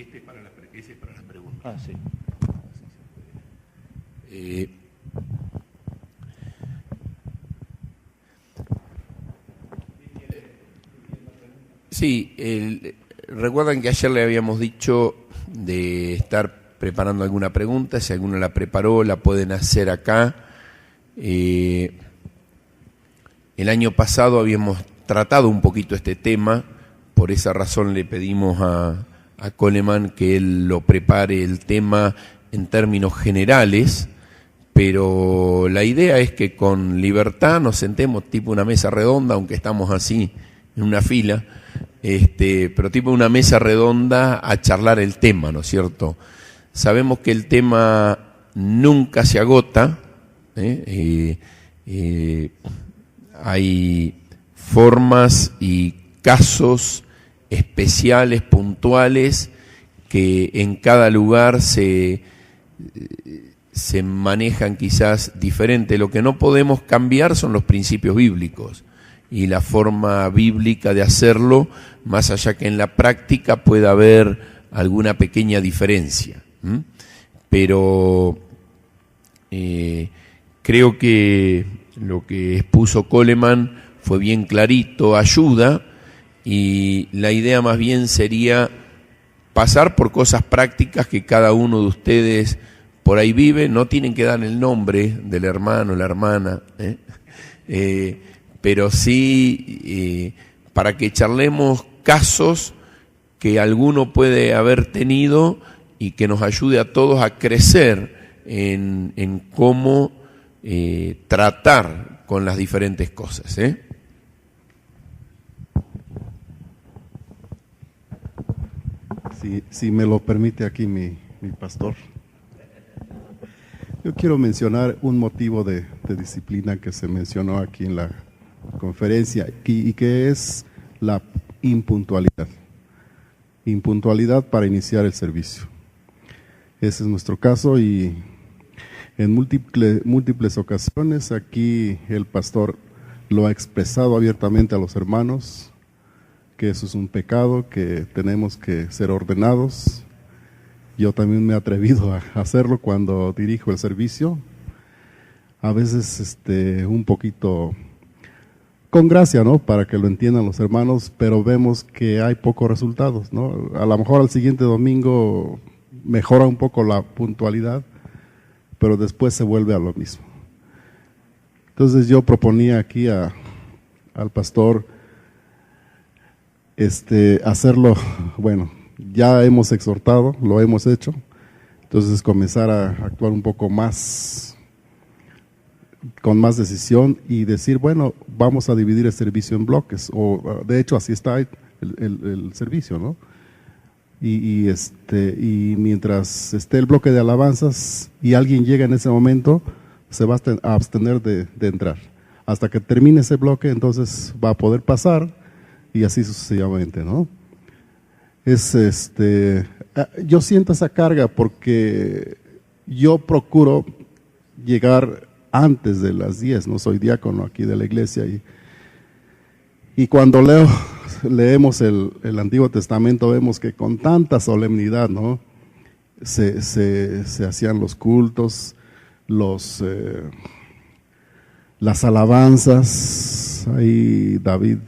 Este es para las preguntas. Ah, sí. Sí, recuerdan que ayer le habíamos dicho de estar preparando alguna pregunta. Si alguno la preparó, la pueden hacer acá. El año pasado habíamos tratado un poquito este tema, por esa razón le pedimos a Coleman que él lo prepare el tema en términos generales, pero la idea es que con libertad nos sentemos tipo una mesa redonda, aunque estamos así en una fila, pero tipo una mesa redonda a charlar el tema, ¿no es cierto? Sabemos que el tema nunca se agota, hay formas y casos especiales, puntuales, que en cada lugar se manejan quizás diferente. Lo que no podemos cambiar son los principios bíblicos y la forma bíblica de hacerlo, más allá que en la práctica pueda haber alguna pequeña diferencia. Pero creo que lo que expuso Coleman fue bien clarito, ayuda, y la idea más bien sería pasar por cosas prácticas que cada uno de ustedes por ahí vive. No tienen que dar el nombre del hermano, la hermana, pero sí para que charlemos casos que alguno puede haber tenido y que nos ayude a todos a crecer en cómo tratar con las diferentes cosas. Si me lo permite aquí mi pastor. Yo quiero mencionar un motivo de disciplina que se mencionó aquí en la conferencia y que es la impuntualidad. Impuntualidad para iniciar el servicio. Ese es nuestro caso y en múltiples ocasiones aquí el pastor lo ha expresado abiertamente a los hermanos, que eso es un pecado, que tenemos que ser ordenados. Yo también me he atrevido a hacerlo cuando dirijo el servicio, a veces un poquito con gracia, ¿no? Para que lo entiendan los hermanos, pero vemos que hay pocos resultados, ¿no? A lo mejor al siguiente domingo mejora un poco la puntualidad, pero después se vuelve a lo mismo. Entonces yo proponía aquí al pastor hacerlo, bueno, ya hemos exhortado, lo hemos hecho, entonces comenzar a actuar un poco más, con más decisión y decir, bueno, vamos a dividir el servicio en bloques, o de hecho así está el servicio, ¿no? Y mientras esté el bloque de alabanzas y alguien llega en ese momento, se va a abstener de entrar. Hasta que termine ese bloque, entonces va a poder pasar y así sucesivamente, ¿no? Yo siento esa carga porque yo procuro llegar antes de las 10, no soy diácono aquí de la iglesia y cuando leemos el Antiguo Testamento vemos que con tanta solemnidad, ¿no? Se hacían los cultos, las alabanzas. Ahí David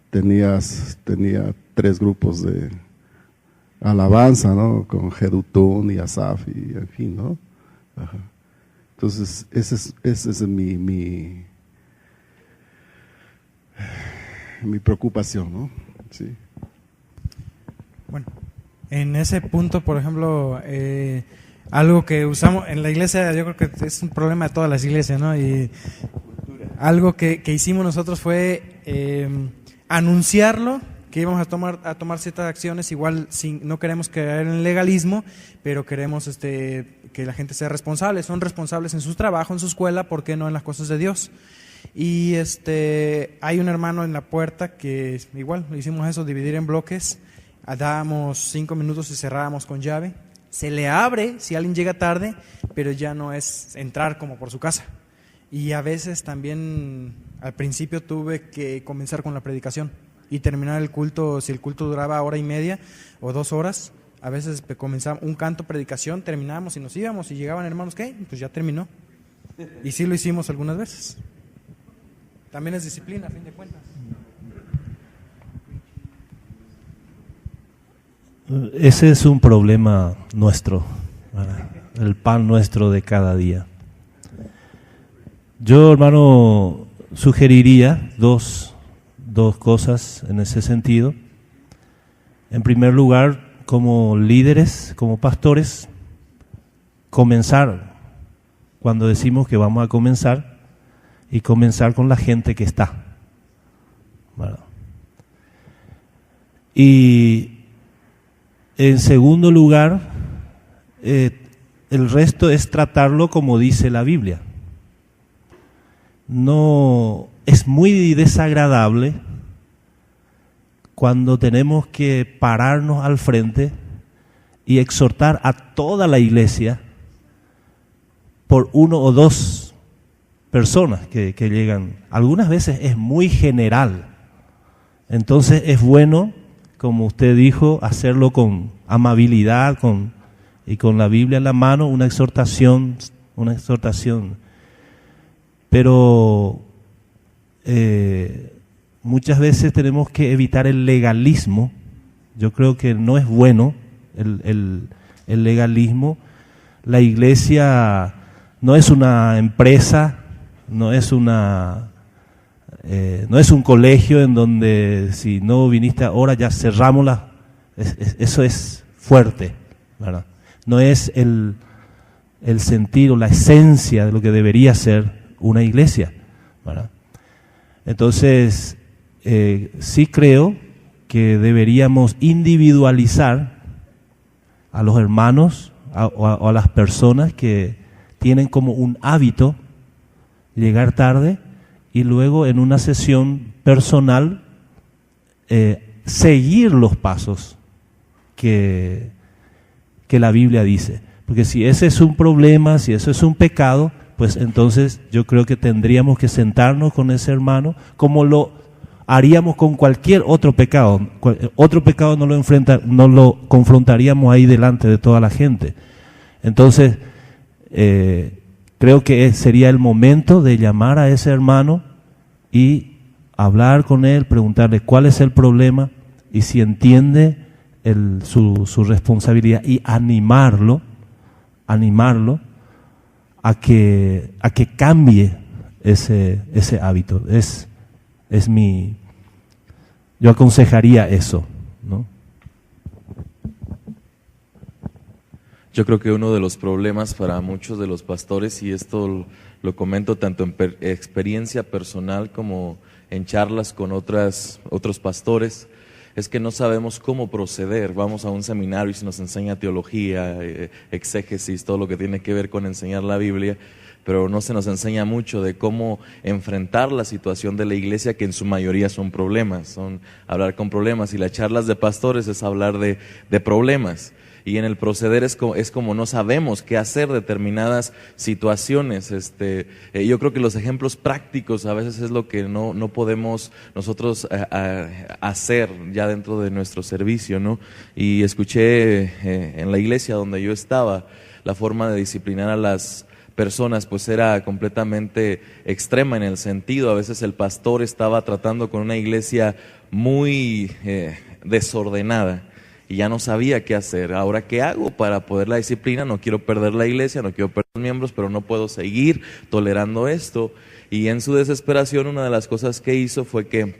tenía 3 grupos de alabanza, ¿no? Con Jedutún y Asaf y en fin, ¿no? Ajá. Entonces ese es mi preocupación, ¿no? Sí. Bueno, en ese punto, por ejemplo, algo que usamos en la iglesia, yo creo que es un problema de todas las iglesias, ¿no? Y algo que hicimos nosotros fue anunciarlo, que íbamos a tomar ciertas acciones, igual no queremos caer en legalismo, pero queremos que la gente sea responsable. Son responsables en su trabajo, en su escuela, ¿por qué no en las cosas de Dios? Y hay un hermano en la puerta que igual hicimos eso, dividir en bloques, dábamos 5 minutos y cerrábamos con llave. Se le abre si alguien llega tarde, pero ya no es entrar como por su casa. Y a veces también al principio tuve que comenzar con la predicación y terminar el culto. Si el culto duraba 1:30 o 2 horas, A veces comenzamos un canto, predicación, terminábamos y nos íbamos y llegaban hermanos, ¿qué? Pues ya terminó. Y sí lo hicimos algunas veces. También es disciplina, a fin de cuentas. Ese es un problema nuestro, ¿verdad? El pan nuestro de cada día. Yo, hermano, sugeriría dos cosas en ese sentido. En primer lugar, como líderes, como pastores, comenzar, cuando decimos que vamos a comenzar, y comenzar con la gente que está, ¿verdad? Y en segundo lugar, el resto es tratarlo como dice la Biblia. No, es muy desagradable cuando tenemos que pararnos al frente y exhortar a toda la iglesia por uno o dos personas que llegan. Algunas veces es muy general. Entonces es bueno, como usted dijo, hacerlo con amabilidad y con la Biblia en la mano, una exhortación. Pero muchas veces tenemos que evitar el legalismo. Yo creo que no es bueno el legalismo. La iglesia no es una empresa, no es un colegio en donde si no viniste ahora ya cerramos eso es fuerte, ¿verdad? No es el sentido, la esencia de lo que debería ser una iglesia, ¿verdad? Entonces, sí creo que deberíamos individualizar a los hermanos o a las personas que tienen como un hábito llegar tarde y luego en una sesión personal seguir los pasos que la Biblia dice. Porque si ese es un problema, si eso es un pecado, pues entonces yo creo que tendríamos que sentarnos con ese hermano como lo haríamos con cualquier otro pecado. Otro pecado no lo confrontaríamos ahí delante de toda la gente. Entonces, creo que sería el momento de llamar a ese hermano y hablar con él, preguntarle cuál es el problema y si entiende su responsabilidad y animarlo a que cambie ese hábito. Yo aconsejaría eso, ¿no? Yo creo que uno de los problemas para muchos de los pastores, y esto lo comento tanto en experiencia personal como en charlas con otros pastores, es que no sabemos cómo proceder. Vamos a un seminario y se nos enseña teología, exégesis, todo lo que tiene que ver con enseñar la Biblia, pero no se nos enseña mucho de cómo enfrentar la situación de la iglesia, que en su mayoría son problemas, son hablar con problemas, y las charlas de pastores es hablar de problemas. Y en el proceder es como no sabemos qué hacer determinadas situaciones. Yo creo que los ejemplos prácticos a veces es lo que no podemos nosotros hacer ya dentro de nuestro servicio, ¿no? Y escuché en la iglesia donde yo estaba, la forma de disciplinar a las personas pues era completamente extrema en el sentido. A veces el pastor estaba tratando con una iglesia muy desordenada y ya no sabía qué hacer. Ahora, ¿qué hago para poder la disciplina? No quiero perder la iglesia, no quiero perder los miembros, pero no puedo seguir tolerando esto. Y en su desesperación, una de las cosas que hizo fue que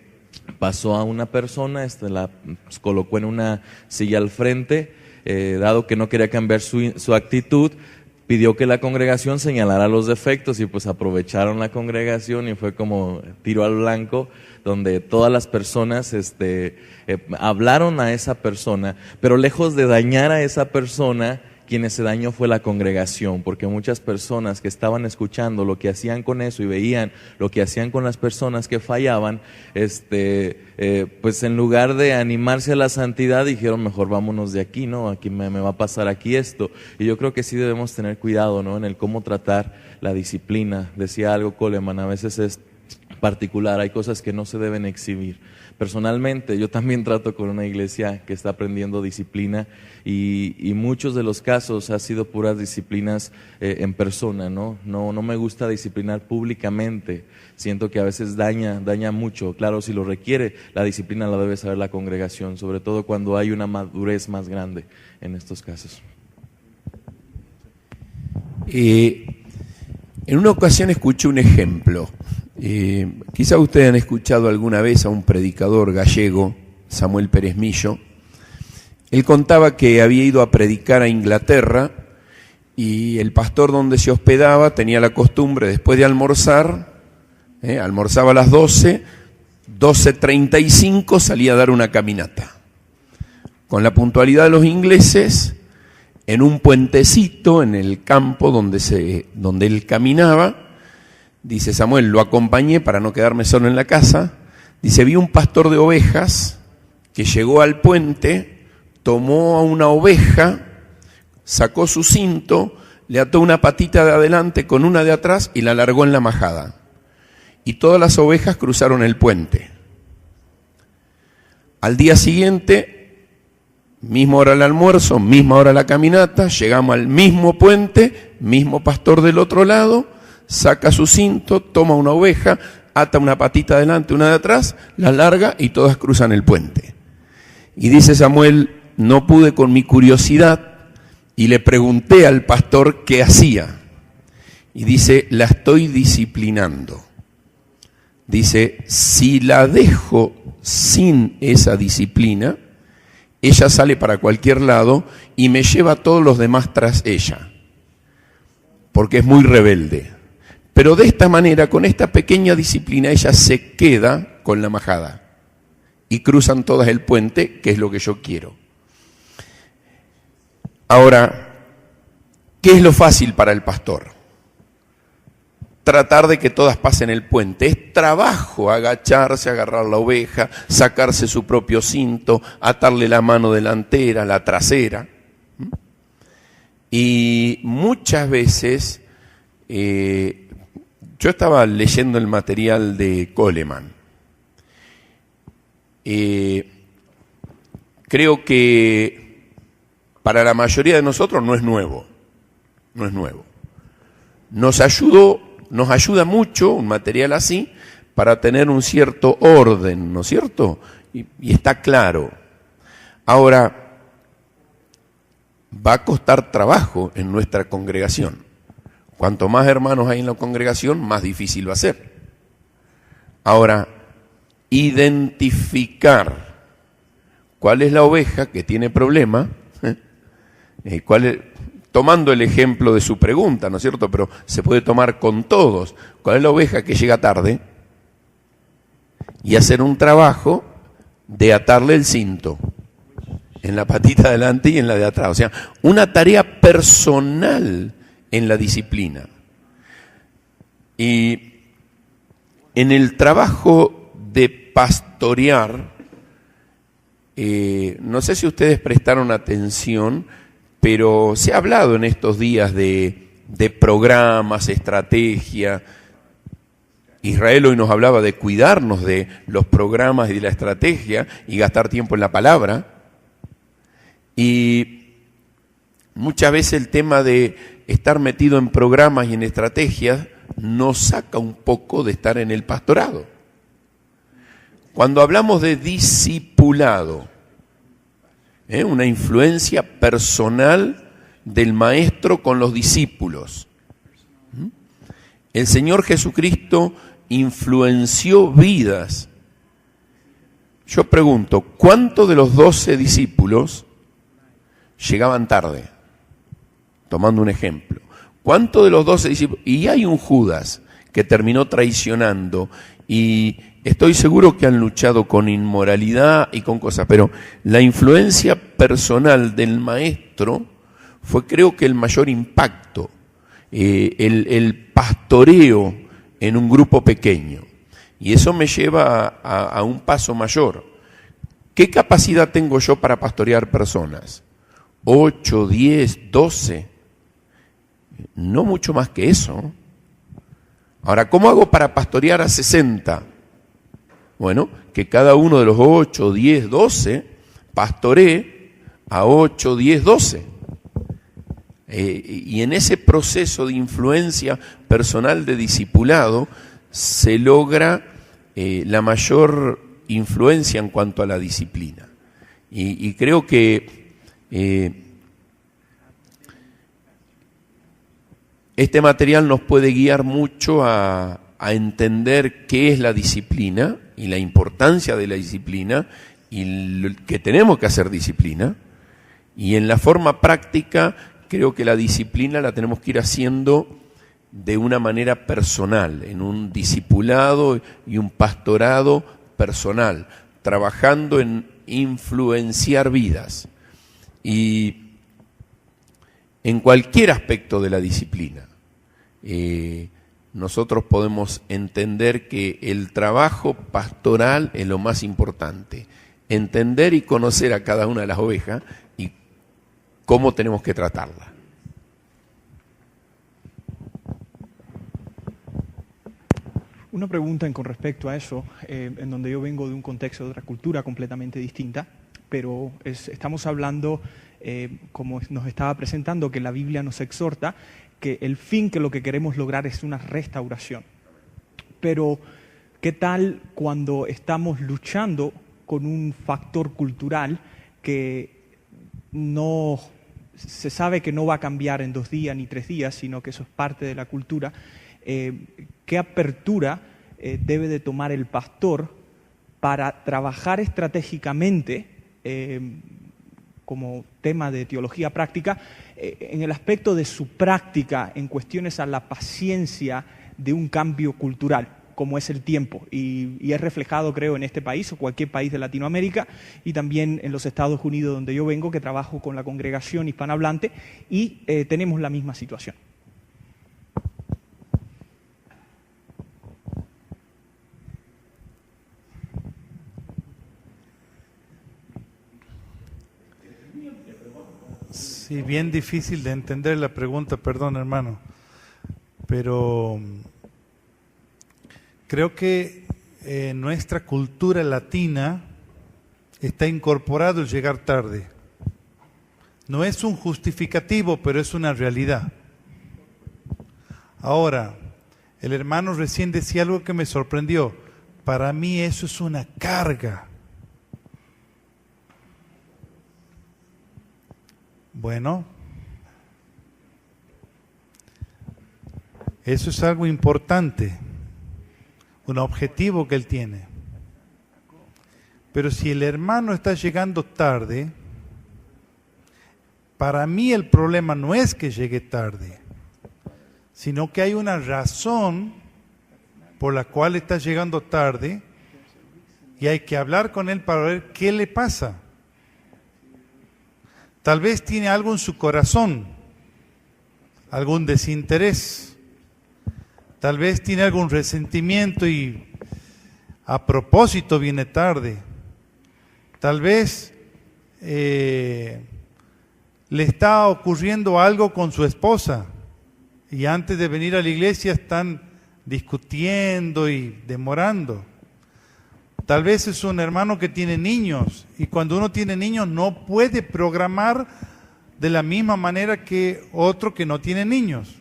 pasó a una persona, la colocó en una silla al frente, dado que no quería cambiar su actitud, pidió que la congregación señalara los defectos, y pues aprovecharon la congregación y fue como tiro al blanco, donde todas las personas hablaron a esa persona, pero lejos de dañar a esa persona, quien se dañó fue la congregación, porque muchas personas que estaban escuchando lo que hacían con eso y veían lo que hacían con las personas que fallaban, pues en lugar de animarse a la santidad dijeron mejor vámonos de aquí, ¿no? Aquí me va a pasar aquí esto. Y yo creo que sí debemos tener cuidado, ¿no? En el cómo tratar la disciplina. Decía algo Coleman, a veces es particular, hay cosas que no se deben exhibir. Personalmente, yo también trato con una iglesia que está aprendiendo disciplina y muchos de los casos ha sido puras disciplinas en persona, ¿no? No me gusta disciplinar públicamente, siento que a veces daña mucho. Claro, si lo requiere, la disciplina la debe saber la congregación, sobre todo cuando hay una madurez más grande en estos casos. En una ocasión escuché un ejemplo. Quizá ustedes han escuchado alguna vez a un predicador gallego, Samuel Pérez Millo. Él contaba que había ido a predicar a Inglaterra y el pastor donde se hospedaba tenía la costumbre, después de almorzar, almorzaba a las 12:35 salía a dar una caminata. Con la puntualidad de los ingleses, en un puentecito en el campo donde él caminaba, dice Samuel, lo acompañé para no quedarme solo en la casa. Dice, vi un pastor de ovejas que llegó al puente, tomó a una oveja, sacó su cinto, le ató una patita de adelante con una de atrás y la largó en la majada. Y todas las ovejas cruzaron el puente. Al día siguiente, misma hora el almuerzo, misma hora la caminata, llegamos al mismo puente, mismo pastor del otro lado, saca su cinto, toma una oveja, ata una patita adelante, una de atrás, la larga y todas cruzan el puente. Y dice Samuel, no pude con mi curiosidad y le pregunté al pastor qué hacía. Y dice, la estoy disciplinando. Dice, si la dejo sin esa disciplina, ella sale para cualquier lado y me lleva a todos los demás tras ella, porque es muy rebelde. Pero de esta manera, con esta pequeña disciplina, ella se queda con la majada y cruzan todas el puente, que es lo que yo quiero. Ahora, ¿qué es lo fácil para el pastor? Tratar de que todas pasen el puente. Es trabajo agacharse, agarrar la oveja, sacarse su propio cinto, atarle la mano delantera, la trasera. Y muchas veces, yo estaba leyendo el material de Coleman. Creo que para la mayoría de nosotros no es nuevo. Nos ayuda mucho un material así para tener un cierto orden, ¿no es cierto? Y está claro. Ahora, va a costar trabajo en nuestra congregación. Cuanto más hermanos hay en la congregación, más difícil va a ser. Ahora, identificar cuál es la oveja que tiene problema, tomando el ejemplo de su pregunta, ¿no es cierto? Pero se puede tomar con todos. ¿Cuál es la oveja que llega tarde? Y hacer un trabajo de atarle el cinto en la patita de adelante y en la de atrás. O sea, una tarea personal en la disciplina. Y en el trabajo de pastorear, no sé si ustedes prestaron atención, pero se ha hablado en estos días de programas, estrategia. Israel hoy nos hablaba de cuidarnos de los programas y de la estrategia y gastar tiempo en la palabra. Y muchas veces el tema de estar metido en programas y en estrategias nos saca un poco de estar en el pastorado. Cuando hablamos de discipulado, una influencia personal del maestro con los discípulos. El Señor Jesucristo influenció vidas. Yo pregunto, ¿cuántos de los 12 discípulos llegaban tarde? Tomando un ejemplo. ¿Cuántos de los 12 discípulos? Y hay un Judas que terminó traicionando y estoy seguro que han luchado con inmoralidad y con cosas, pero la influencia personal del maestro fue, creo que, el mayor impacto, el pastoreo en un grupo pequeño. Y eso me lleva a un paso mayor. ¿Qué capacidad tengo yo para pastorear personas? 8, 10, 12. No mucho más que eso. Ahora, ¿cómo hago para pastorear a 60? Bueno, que cada uno de los 8, 10, 12 pastoree a 8, 10, 12. Y en ese proceso de influencia personal de discipulado se logra la mayor influencia en cuanto a la disciplina. Y creo que este material nos puede guiar mucho a entender qué es la disciplina y la importancia de la disciplina y que tenemos que hacer disciplina. Y en la forma práctica creo que la disciplina la tenemos que ir haciendo de una manera personal, en un discipulado y un pastorado personal, trabajando en influenciar vidas. Y en cualquier aspecto de la disciplina, nosotros podemos entender que el trabajo pastoral es lo más importante. Entender y conocer a cada una de las ovejas y cómo tenemos que tratarla. Una pregunta con respecto a eso, en donde yo vengo de un contexto de otra cultura completamente distinta, pero estamos hablando, como nos estaba presentando, que la Biblia nos exhorta que el fin, que lo que queremos lograr es una restauración. Pero, ¿qué tal cuando estamos luchando con un factor cultural que no se sabe que no va a cambiar en 2 días ni 3 días, sino que eso es parte de la cultura? ¿Qué apertura debe de tomar el pastor para trabajar estratégicamente, como tema de teología práctica, en el aspecto de su práctica en cuestiones a la paciencia de un cambio cultural, como es el tiempo? Y es reflejado, creo, en este país o cualquier país de Latinoamérica, y también en los Estados Unidos, donde yo vengo, que trabajo con la congregación hispanohablante, y tenemos la misma situación. Sí, bien difícil de entender la pregunta, perdón, hermano, pero creo que en nuestra cultura latina está incorporado el llegar tarde. No es un justificativo, pero es una realidad. Ahora, el hermano recién decía algo que me sorprendió. Para mí eso es una carga. Bueno, eso es algo importante, un objetivo que él tiene. Pero si el hermano está llegando tarde, para mí el problema no es que llegue tarde, sino que hay una razón por la cual está llegando tarde y hay que hablar con él para ver qué le pasa. Tal vez tiene algo en su corazón, algún desinterés, tal vez tiene algún resentimiento y a propósito viene tarde. Tal vez le está ocurriendo algo con su esposa y antes de venir a la iglesia están discutiendo y demorando. Tal vez es un hermano que tiene niños y cuando uno tiene niños no puede programar de la misma manera que otro que no tiene niños.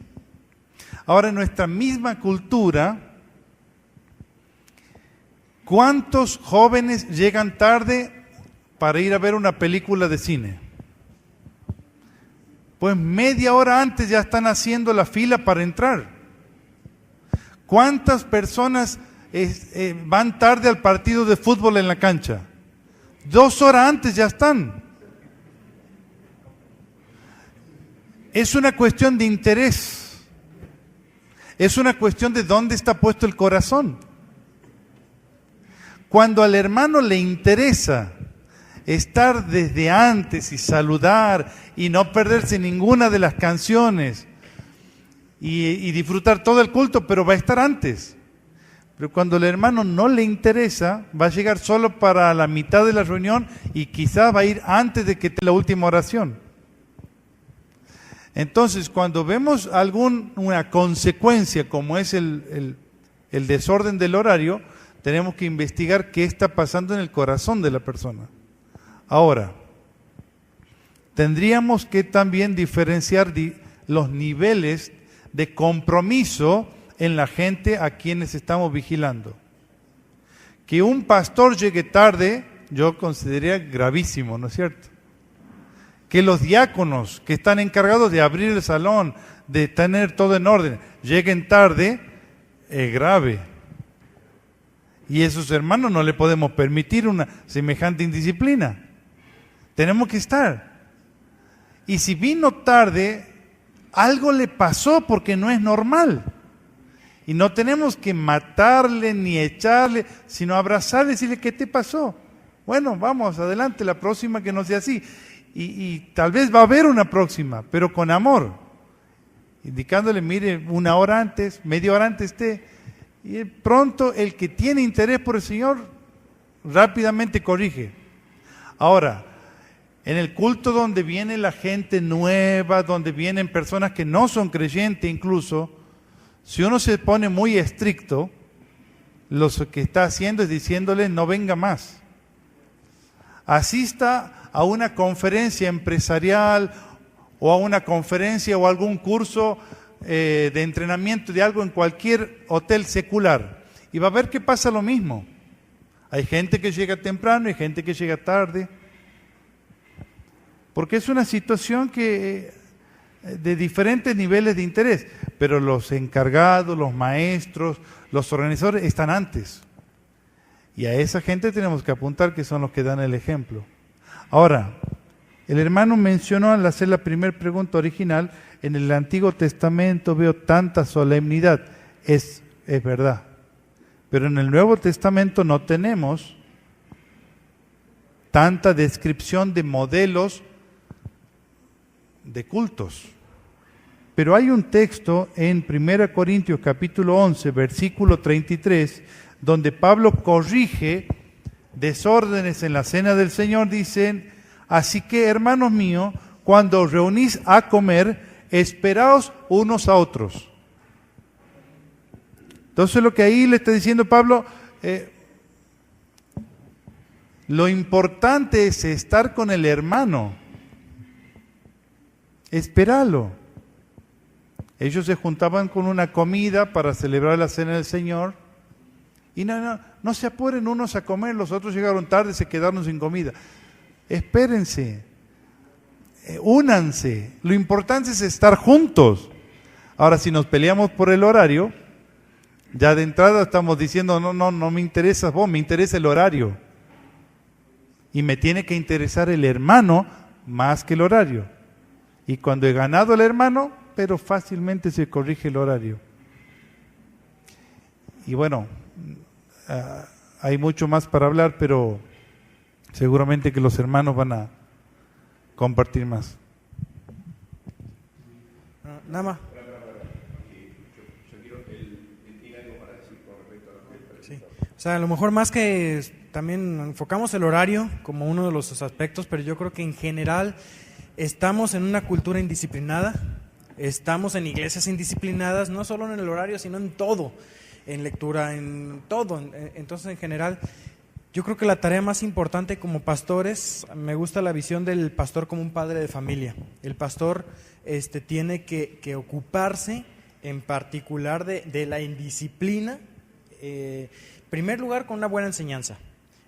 Ahora, en nuestra misma cultura, ¿cuántos jóvenes llegan tarde para ir a ver una película de cine? Pues media hora antes ya están haciendo la fila para entrar. ¿Cuántas personas van tarde al partido de fútbol en la cancha? 2 horas antes ya están. Es una cuestión de interés. Es una cuestión de dónde está puesto el corazón. Cuando al hermano le interesa estar desde antes y saludar y no perderse ninguna de las canciones y disfrutar todo el culto, pero va a estar antes. Pero cuando el hermano no le interesa, va a llegar solo para la mitad de la reunión y quizás va a ir antes de que esté la última oración. Entonces, cuando vemos una consecuencia como es el desorden del horario, tenemos que investigar qué está pasando en el corazón de la persona. Ahora, tendríamos que también diferenciar los niveles de compromiso en la gente a quienes estamos vigilando. Que un pastor llegue tarde, yo consideraría gravísimo, ¿no es cierto? Que los diáconos que están encargados de abrir el salón, de tener todo en orden, lleguen tarde, es grave. Y a esos hermanos no le podemos permitir una semejante indisciplina. Tenemos que estar. Y si vino tarde, algo le pasó porque no es normal. Y no tenemos que matarle ni echarle, sino abrazarle y decirle, ¿qué te pasó? Bueno, vamos, adelante, la próxima que no sea así. Y tal vez va a haber una próxima, pero con amor. Indicándole, mire, 1 hora antes, media hora antes esté. Y pronto el que tiene interés por el Señor, rápidamente corrige. Ahora, en el culto donde viene la gente nueva, donde vienen personas que no son creyentes incluso, si uno se pone muy estricto, lo que está haciendo es diciéndole no venga más. Asista a una conferencia empresarial o a una conferencia o algún curso de entrenamiento de algo en cualquier hotel secular y va a ver que pasa lo mismo. Hay gente que llega temprano y gente que llega tarde, porque es una situación que de diferentes niveles de interés, pero los encargados, los maestros, los organizadores están antes. Y a esa gente tenemos que apuntar, que son los que dan el ejemplo. Ahora, el hermano mencionó al hacer la primera pregunta original, en el Antiguo Testamento veo tanta solemnidad. Es verdad. Pero en el Nuevo Testamento no tenemos tanta descripción de modelos de cultos. Pero hay un texto en 1 Corintios capítulo 11, versículo 33, donde Pablo corrige desórdenes en la cena del Señor. Dicen, así que hermanos míos, cuando os reunís a comer, esperaos unos a otros. Entonces lo que ahí le está diciendo Pablo, lo importante es estar con el hermano, esperarlo. Ellos se juntaban con una comida para celebrar la cena del Señor y no se apuren unos a comer, los otros llegaron tarde, se quedaron sin comida. Espérense, únanse, lo importante es estar juntos. Ahora, si nos peleamos por el horario, ya de entrada estamos diciendo, no me interesas vos, me interesa el horario. Y me tiene que interesar el hermano más que el horario. Y cuando he ganado el hermano, pero fácilmente se corrige el horario. Y bueno, hay mucho más para hablar, pero seguramente que los hermanos van a compartir más. Nada más. Sí. O sea, a lo mejor más que también enfocamos el horario como uno de los aspectos, pero yo creo que en general estamos en una cultura indisciplinada, estamos en iglesias indisciplinadas, no solo en el horario, sino en todo, en lectura, en todo. Entonces, en general, yo creo que la tarea más importante como pastores, me gusta la visión del pastor como un padre de familia. El pastor tiene que ocuparse en particular de la indisciplina, en primer lugar con una buena enseñanza.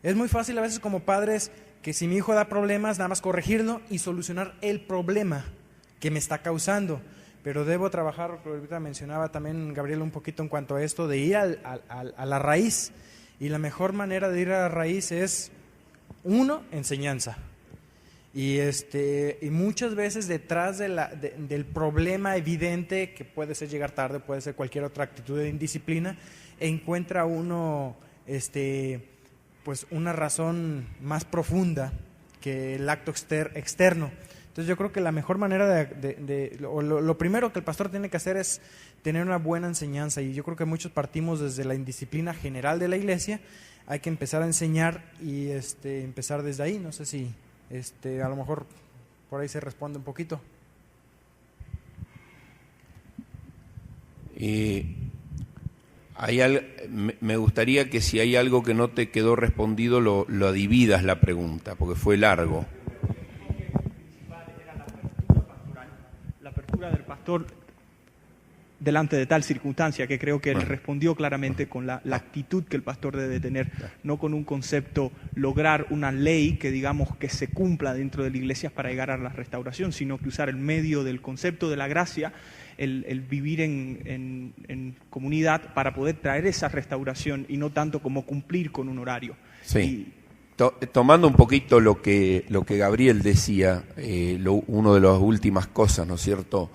Es muy fácil a veces como padres que si mi hijo da problemas, nada más corregirlo y solucionar el problema que me está causando. Pero debo trabajar, ahorita mencionaba también Gabriel un poquito en cuanto a esto, de ir a la raíz. Y la mejor manera de ir a la raíz es, uno, enseñanza. Y muchas veces detrás del problema evidente, que puede ser llegar tarde, puede ser cualquier otra actitud de indisciplina, encuentra uno pues una razón más profunda que el acto externo. Entonces yo creo que la mejor manera lo primero que el pastor tiene que hacer es tener una buena enseñanza, y yo creo que muchos partimos desde la indisciplina general de la iglesia. Hay que empezar a enseñar y empezar desde ahí. No sé si a lo mejor por ahí se responde un poquito. Me gustaría que si hay algo que no te quedó respondido, lo dividas la pregunta, porque fue largo. La apertura del pastor delante de tal circunstancia, que creo que él respondió claramente con la actitud que el pastor debe tener, no con un concepto, lograr una ley que digamos que se cumpla dentro de la iglesia para llegar a la restauración, sino que usar el medio del concepto de la gracia, el vivir en comunidad para poder traer esa restauración y no tanto como cumplir con un horario. Sí. Tomando un poquito lo que Gabriel decía, una de las últimas cosas, ¿no es cierto?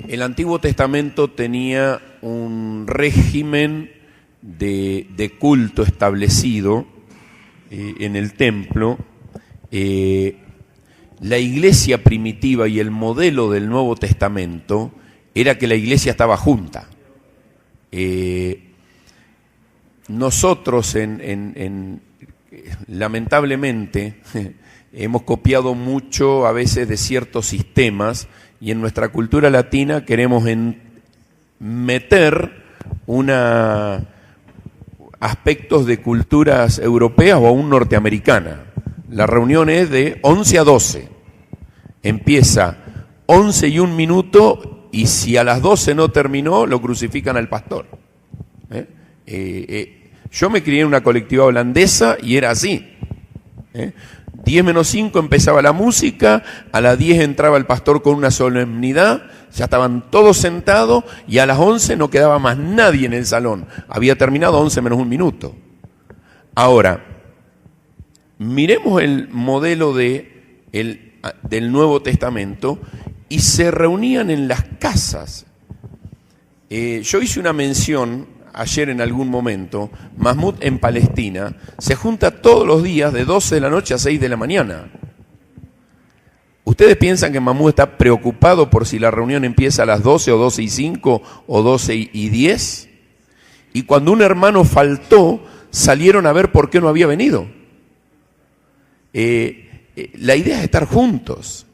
El Antiguo Testamento tenía un régimen de culto establecido en el templo. La iglesia primitiva y el modelo del Nuevo Testamento era que la iglesia estaba junta. Nosotros, lamentablemente, hemos copiado mucho a veces de ciertos sistemas y en nuestra cultura latina queremos meter aspectos de culturas europeas o aún norteamericanas. La reunión es de 11 a 12. Empieza 11 y 1 minuto y si a las 12 no terminó, lo crucifican al pastor. Yo me crié en una colectiva holandesa y era así. 10 menos 5 empezaba la música, a las 10 entraba el pastor con una solemnidad, ya estaban todos sentados y a las 11 no quedaba más nadie en el salón. Había terminado 11 menos 1 minuto. Ahora, miremos el modelo del Nuevo Testamento y se reunían en las casas. Yo hice una mención ayer en algún momento. Mahmoud en Palestina se junta todos los días de 12 de la noche a 6 de la mañana. ¿Ustedes piensan que Mahmoud está preocupado por si la reunión empieza a las 12 o 12 y 5 o 12 y 10? Y cuando un hermano faltó, salieron a ver por qué no había venido. La idea es estar juntos.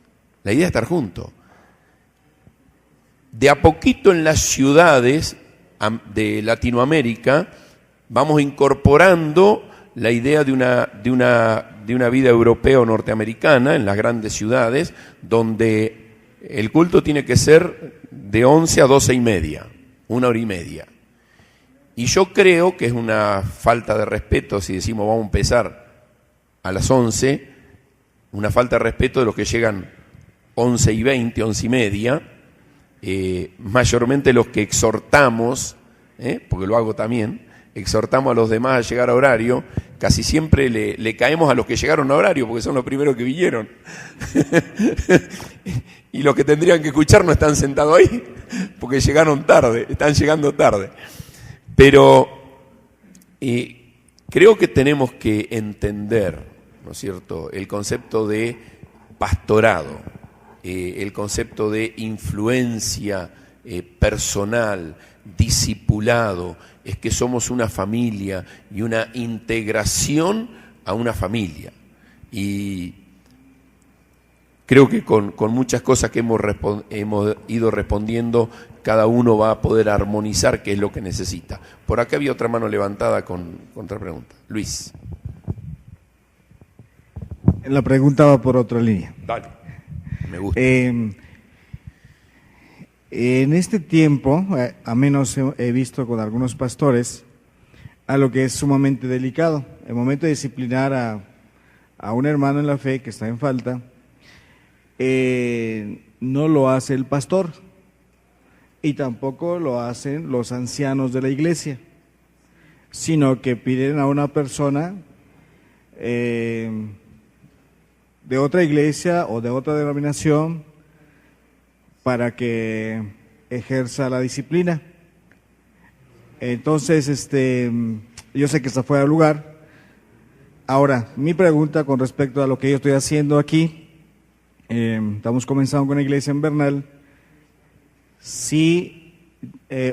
La idea es estar juntos. De a poquito en las ciudades de Latinoamérica vamos incorporando la idea de una vida europea o norteamericana en las grandes ciudades, donde el culto tiene que ser de 11 a 12 y media, 1 hora y media. Y yo creo que es una falta de respeto si decimos vamos a empezar a las 11, una falta de respeto de los que llegan 11 y 20, 11 y media. Mayormente los que exhortamos, porque lo hago también, exhortamos a los demás a llegar a horario, casi siempre le caemos a los que llegaron a horario, porque son los primeros que vinieron. Y los que tendrían que escuchar no están sentados ahí, porque llegaron tarde, están llegando tarde. Pero creo que tenemos que entender, ¿no es cierto?, el concepto de pastorado. El concepto de influencia personal, discipulado, es que somos una familia y una integración a una familia. Y creo que con muchas cosas que hemos ido respondiendo, cada uno va a poder armonizar qué es lo que necesita. Por acá había otra mano levantada con otra pregunta. Luis. La pregunta va por otra línea. Dale. Me gusta. En este tiempo, a menos he visto con algunos pastores, a lo que es sumamente delicado. El momento de disciplinar a un hermano en la fe que está en falta, no lo hace el pastor y tampoco lo hacen los ancianos de la iglesia, sino que piden a una persona de otra iglesia o de otra denominación para que ejerza la disciplina. Entonces, yo sé que está fuera de lugar. Ahora, mi pregunta con respecto a lo que yo estoy haciendo aquí, estamos comenzando con la iglesia en Bernal, si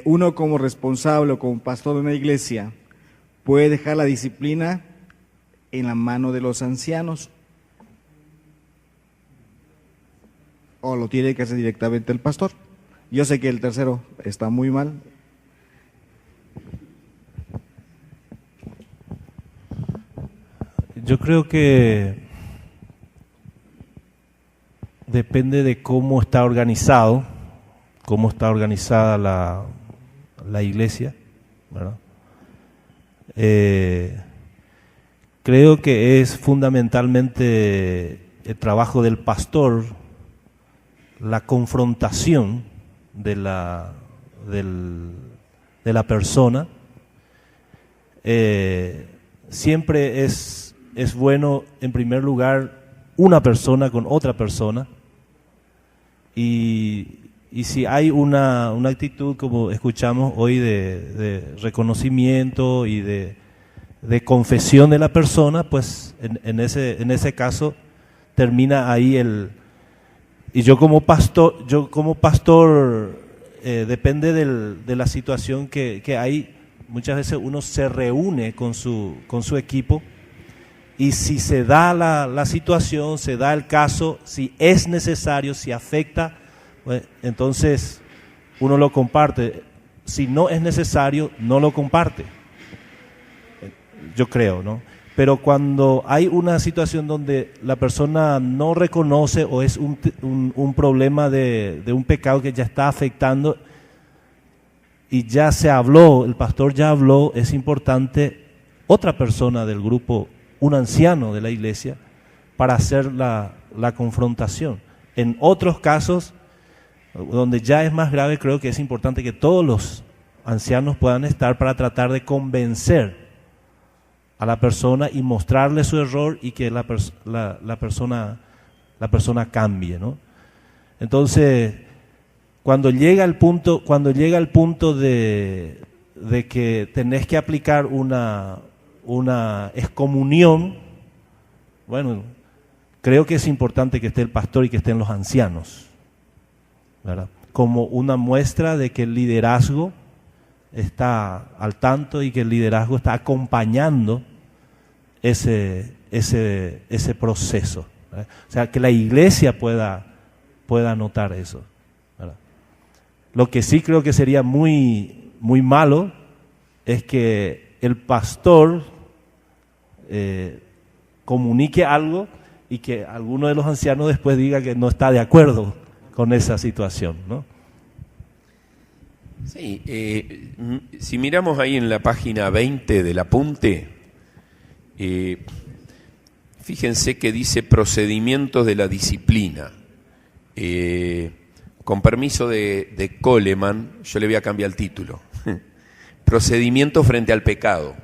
uno como responsable o como pastor de una iglesia puede dejar la disciplina en la mano de los ancianos, o lo tiene que hacer directamente el pastor. Yo sé que el tercero está muy mal. Yo creo que depende de cómo está organizado, cómo está organizada la iglesia, ¿verdad? Creo que es fundamentalmente el trabajo del pastor, la confrontación de la persona. Siempre es bueno, en primer lugar, una persona con otra persona, y si hay una actitud, como escuchamos hoy, de reconocimiento y de confesión de la persona, pues en ese caso termina ahí y yo como pastor depende de la situación que hay. Muchas veces uno se reúne con su equipo, y si se da la situación, se da el caso, si es necesario, si afecta, pues, entonces uno lo comparte. Si no es necesario, no lo comparte. Yo creo, ¿no? Pero cuando hay una situación donde la persona no reconoce, o es un problema de un pecado que ya está afectando y ya se habló, el pastor ya habló, es importante otra persona del grupo, un anciano de la iglesia, para hacer la confrontación. En otros casos, donde ya es más grave, creo que es importante que todos los ancianos puedan estar para tratar de convencer a la persona y mostrarle su error, y que la persona cambie, ¿no? Entonces, cuando llega el punto de que tenés que aplicar una excomunión, bueno, creo que es importante que esté el pastor y que estén los ancianos, ¿verdad? Como una muestra de que el liderazgo está al tanto y que el liderazgo está acompañando ese proceso, ¿verdad? O sea, que la iglesia pueda notar eso, ¿verdad? Lo que sí creo que sería muy, muy malo es que el pastor comunique algo y que alguno de los ancianos después diga que no está de acuerdo con esa situación, ¿no? Sí, si miramos ahí en la página 20 del apunte, fíjense que dice procedimientos de la disciplina. Con permiso de Coleman, yo le voy a cambiar el título. Procedimiento frente al pecado.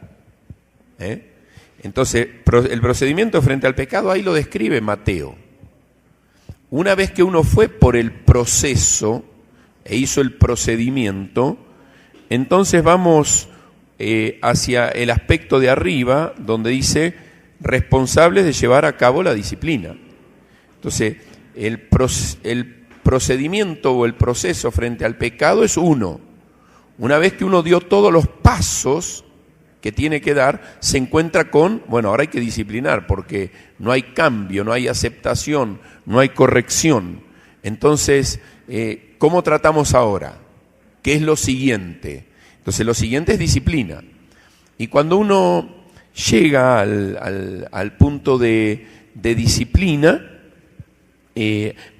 Entonces, el procedimiento frente al pecado ahí lo describe Mateo. Una vez que uno fue por el proceso e hizo el procedimiento, entonces vamos hacia el aspecto de arriba, donde dice responsables de llevar a cabo la disciplina. Entonces, el procedimiento o el proceso frente al pecado es uno. Una vez que uno dio todos los pasos que tiene que dar, se encuentra con, bueno, ahora hay que disciplinar porque no hay cambio, no hay aceptación, no hay corrección. Entonces, ¿cómo tratamos ahora? ¿Qué es lo siguiente? Entonces, lo siguiente es disciplina. Y cuando uno llega al punto de disciplina,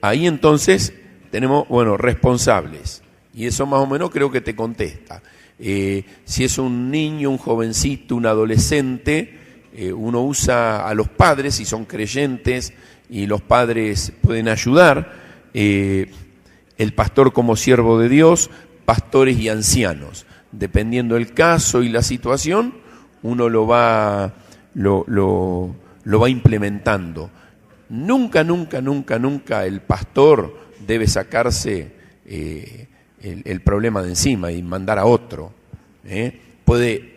ahí entonces tenemos, bueno, responsables. Y eso más o menos creo que te contesta. Si es un niño, un jovencito, un adolescente, uno usa a los padres, si son creyentes, y los padres pueden ayudar. El pastor como siervo de Dios, pastores y ancianos. Dependiendo del caso y la situación, uno lo va implementando. Nunca el pastor debe sacarse el problema de encima y mandar a otro.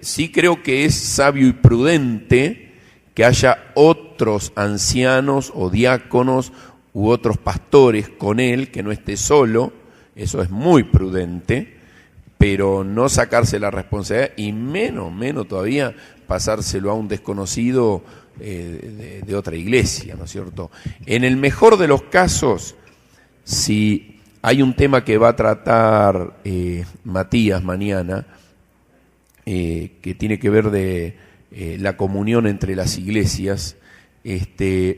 Sí creo que es sabio y prudente que haya otros ancianos o diáconos u otros pastores con él, que no esté solo. Eso es muy prudente, pero no sacarse la responsabilidad y menos todavía pasárselo a un desconocido de otra iglesia, ¿no es cierto? En el mejor de los casos, si Hay un tema que va a tratar Matías mañana, que tiene que ver de la comunión entre las iglesias. Si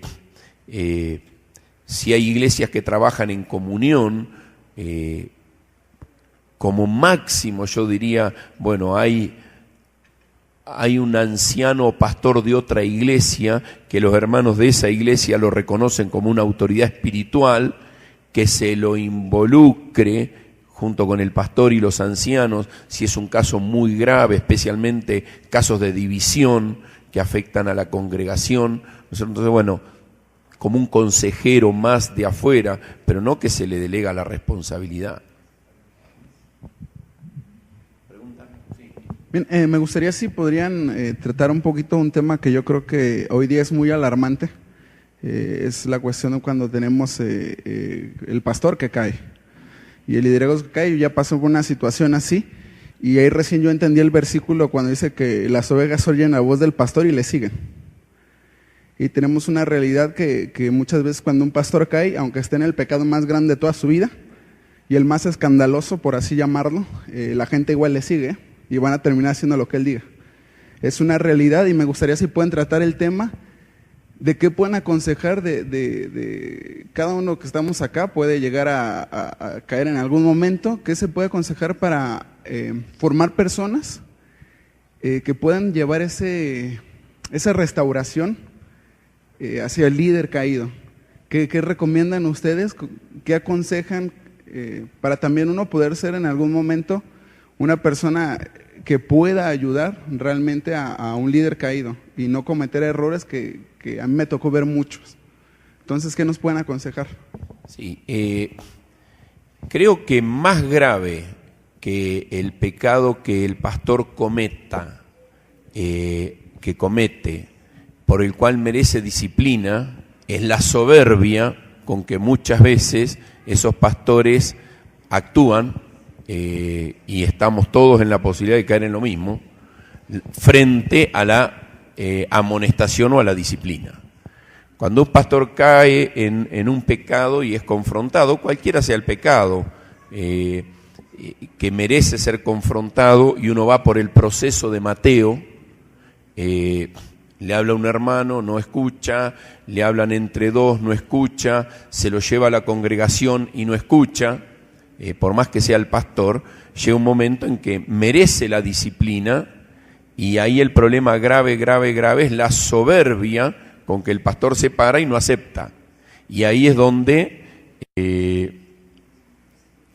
hay iglesias que trabajan en comunión, como máximo yo diría, bueno, hay un anciano o pastor de otra iglesia que los hermanos de esa iglesia lo reconocen como una autoridad espiritual, que se lo involucre junto con el pastor y los ancianos, si es un caso muy grave, especialmente casos de división que afectan a la congregación. Entonces, bueno, como un consejero más de afuera, pero no que se le delega la responsabilidad. Bien, me gustaría si podrían tratar un poquito un tema que yo creo que hoy día es muy alarmante. Es la cuestión de cuando tenemos el pastor que cae y el liderazgo que cae. Yo ya pasó por una situación así y ahí recién yo entendí el versículo cuando dice que las ovejas oyen la voz del pastor y le siguen. Y tenemos una realidad que muchas veces cuando un pastor cae, aunque esté en el pecado más grande de toda su vida y el más escandaloso, por así llamarlo, la gente igual le sigue y van a terminar haciendo lo que él diga. Es una realidad y me gustaría si pueden tratar el tema de qué pueden aconsejar de cada uno que estamos acá, puede llegar a caer en algún momento. ¿Qué se puede aconsejar para formar personas que puedan llevar esa restauración hacia el líder caído? ¿Qué recomiendan ustedes? ¿Qué aconsejan para también uno poder ser en algún momento una persona que pueda ayudar realmente a un líder caído y no cometer errores que a mí me tocó ver muchos? Entonces, ¿qué nos pueden aconsejar? Sí, creo que más grave que el pecado que el pastor cometa, que comete, por el cual merece disciplina, es la soberbia con que muchas veces esos pastores actúan, y estamos todos en la posibilidad de caer en lo mismo, frente a la amonestación o a la disciplina. Cuando un pastor cae en un pecado y es confrontado, cualquiera sea el pecado, que merece ser confrontado, y uno va por el proceso de Mateo, le habla a un hermano, no escucha, le hablan entre dos, no escucha, se lo lleva a la congregación y no escucha, por más que sea el pastor, llega un momento en que merece la disciplina. Y ahí el problema grave es la soberbia con que el pastor se para y no acepta. Y ahí es donde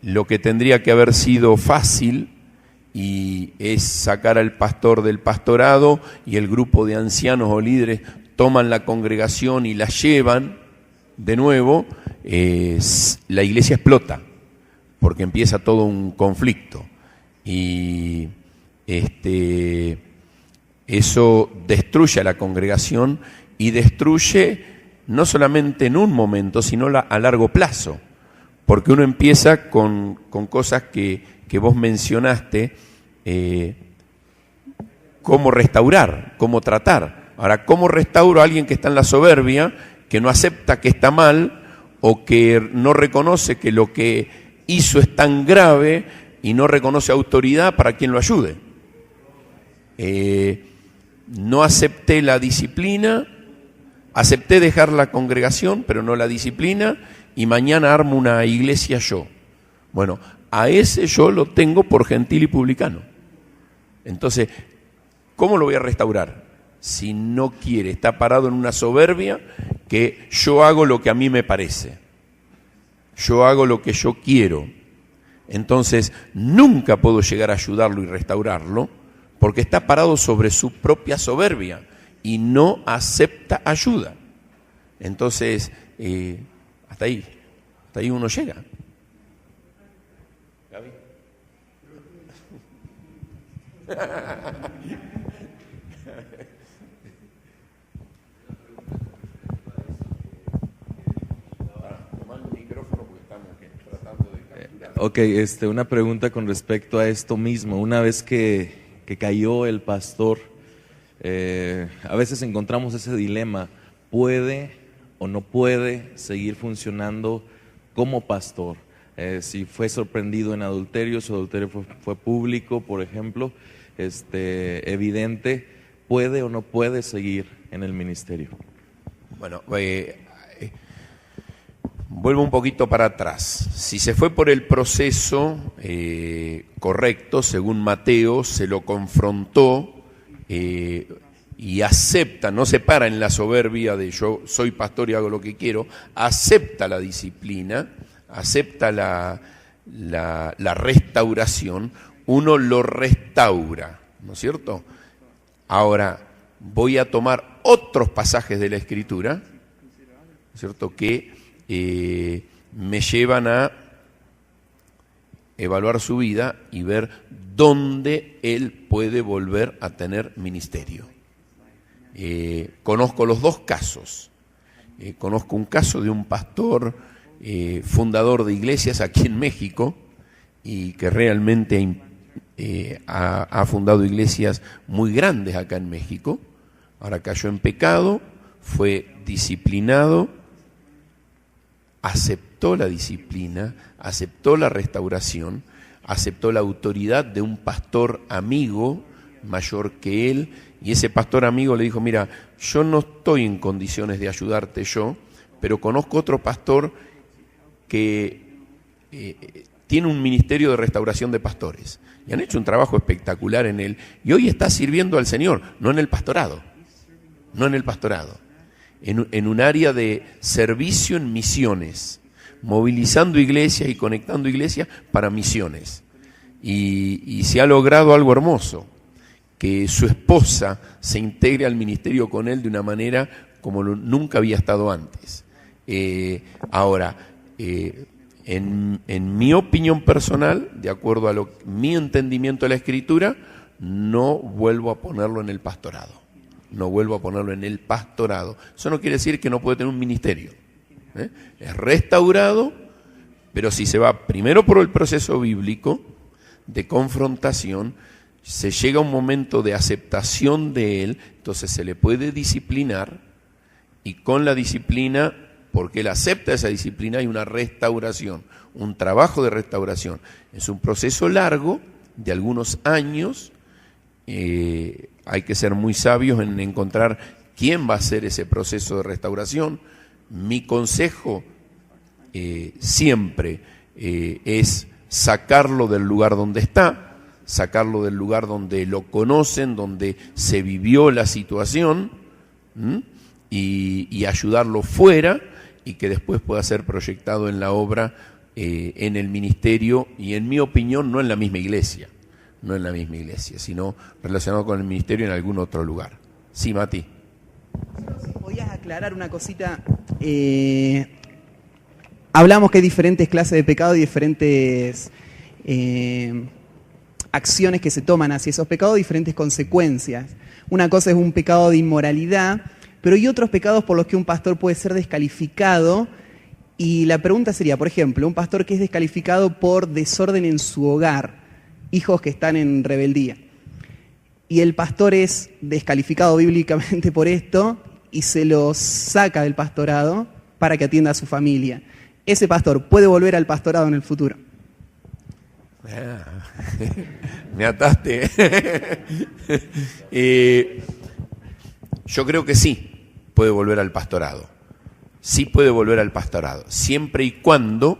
lo que tendría que haber sido fácil, y es sacar al pastor del pastorado, y el grupo de ancianos o líderes toman la congregación y la llevan de nuevo, la iglesia explota, porque empieza todo un conflicto. Y eso destruye a la congregación y destruye no solamente en un momento, sino a largo plazo, porque uno empieza con cosas que vos mencionaste, cómo restaurar, cómo tratar. Ahora, ¿cómo restauro a alguien que está en la soberbia, que no acepta que está mal o que no reconoce que lo que hizo es tan grave y no reconoce autoridad para quien lo ayude? No acepté la disciplina, acepté dejar la congregación, pero no la disciplina, y mañana armo una iglesia yo. Bueno, a ese yo lo tengo por gentil y publicano. Entonces, ¿cómo lo voy a restaurar? Si no quiere, está parado en una soberbia que yo hago lo que a mí me parece, yo hago lo que yo quiero. Entonces, nunca puedo llegar a ayudarlo y restaurarlo, porque está parado sobre su propia soberbia y no acepta ayuda. Entonces, hasta ahí uno llega. ¿Gaby? Ok, una pregunta con respecto a esto mismo. Una vez que cayó el pastor, a veces encontramos ese dilema: ¿puede o no puede seguir funcionando como pastor? si fue sorprendido en adulterio, su adulterio fue público, por ejemplo, evidente, ¿puede o no puede seguir en el ministerio? Bueno, vuelvo un poquito para atrás. Si se fue por el proceso correcto, según Mateo, se lo confrontó y acepta, no se para en la soberbia de yo soy pastor y hago lo que quiero, acepta la disciplina, acepta la restauración, uno lo restaura, ¿no es cierto? Ahora voy a tomar otros pasajes de la Escritura, ¿no es cierto?, que me llevan a evaluar su vida y ver dónde él puede volver a tener ministerio. Conozco los dos casos. Conozco un caso de un pastor fundador de iglesias aquí en México y que realmente ha fundado iglesias muy grandes acá en México. Ahora cayó en pecado, fue disciplinado, aceptó la disciplina, aceptó la restauración, aceptó la autoridad de un pastor amigo mayor que él, y ese pastor amigo le dijo: mira, yo no estoy en condiciones de ayudarte yo, pero conozco otro pastor que tiene un ministerio de restauración de pastores, y han hecho un trabajo espectacular en él, y hoy está sirviendo al Señor, no en el pastorado, en un área de servicio en misiones, movilizando iglesias y conectando iglesias para misiones. Y se ha logrado algo hermoso, que su esposa se integre al ministerio con él de una manera como nunca había estado antes. Ahora, en mi opinión personal, de acuerdo a mi entendimiento de la Escritura, no vuelvo a ponerlo en el pastorado. Eso no quiere decir que no puede tener un ministerio. Es restaurado, pero si se va primero por el proceso bíblico de confrontación, se llega a un momento de aceptación de él, entonces se le puede disciplinar, y con la disciplina, porque él acepta esa disciplina, hay una restauración, un trabajo de restauración. Es un proceso largo, de algunos años. Hay que ser muy sabios en encontrar quién va a hacer ese proceso de restauración. Mi consejo siempre es sacarlo del lugar donde está, sacarlo del lugar donde lo conocen, donde se vivió la situación, y ayudarlo fuera, y que después pueda ser proyectado en la obra, en el ministerio, y en mi opinión no en la misma iglesia, sino relacionado con el ministerio en algún otro lugar. Sí, Mati. ¿Podías aclarar una cosita? Hablamos que hay diferentes clases de pecado y diferentes acciones que se toman hacia esos pecados, diferentes consecuencias. Una cosa es un pecado de inmoralidad, pero hay otros pecados por los que un pastor puede ser descalificado. Y la pregunta sería, por ejemplo, un pastor que es descalificado por desorden en su hogar, hijos que están en rebeldía, y el pastor es descalificado bíblicamente por esto y se lo saca del pastorado para que atienda a su familia. ¿Ese pastor puede volver al pastorado en el futuro? Me ataste. Yo creo que sí puede volver al pastorado. Sí puede volver al pastorado, siempre y cuando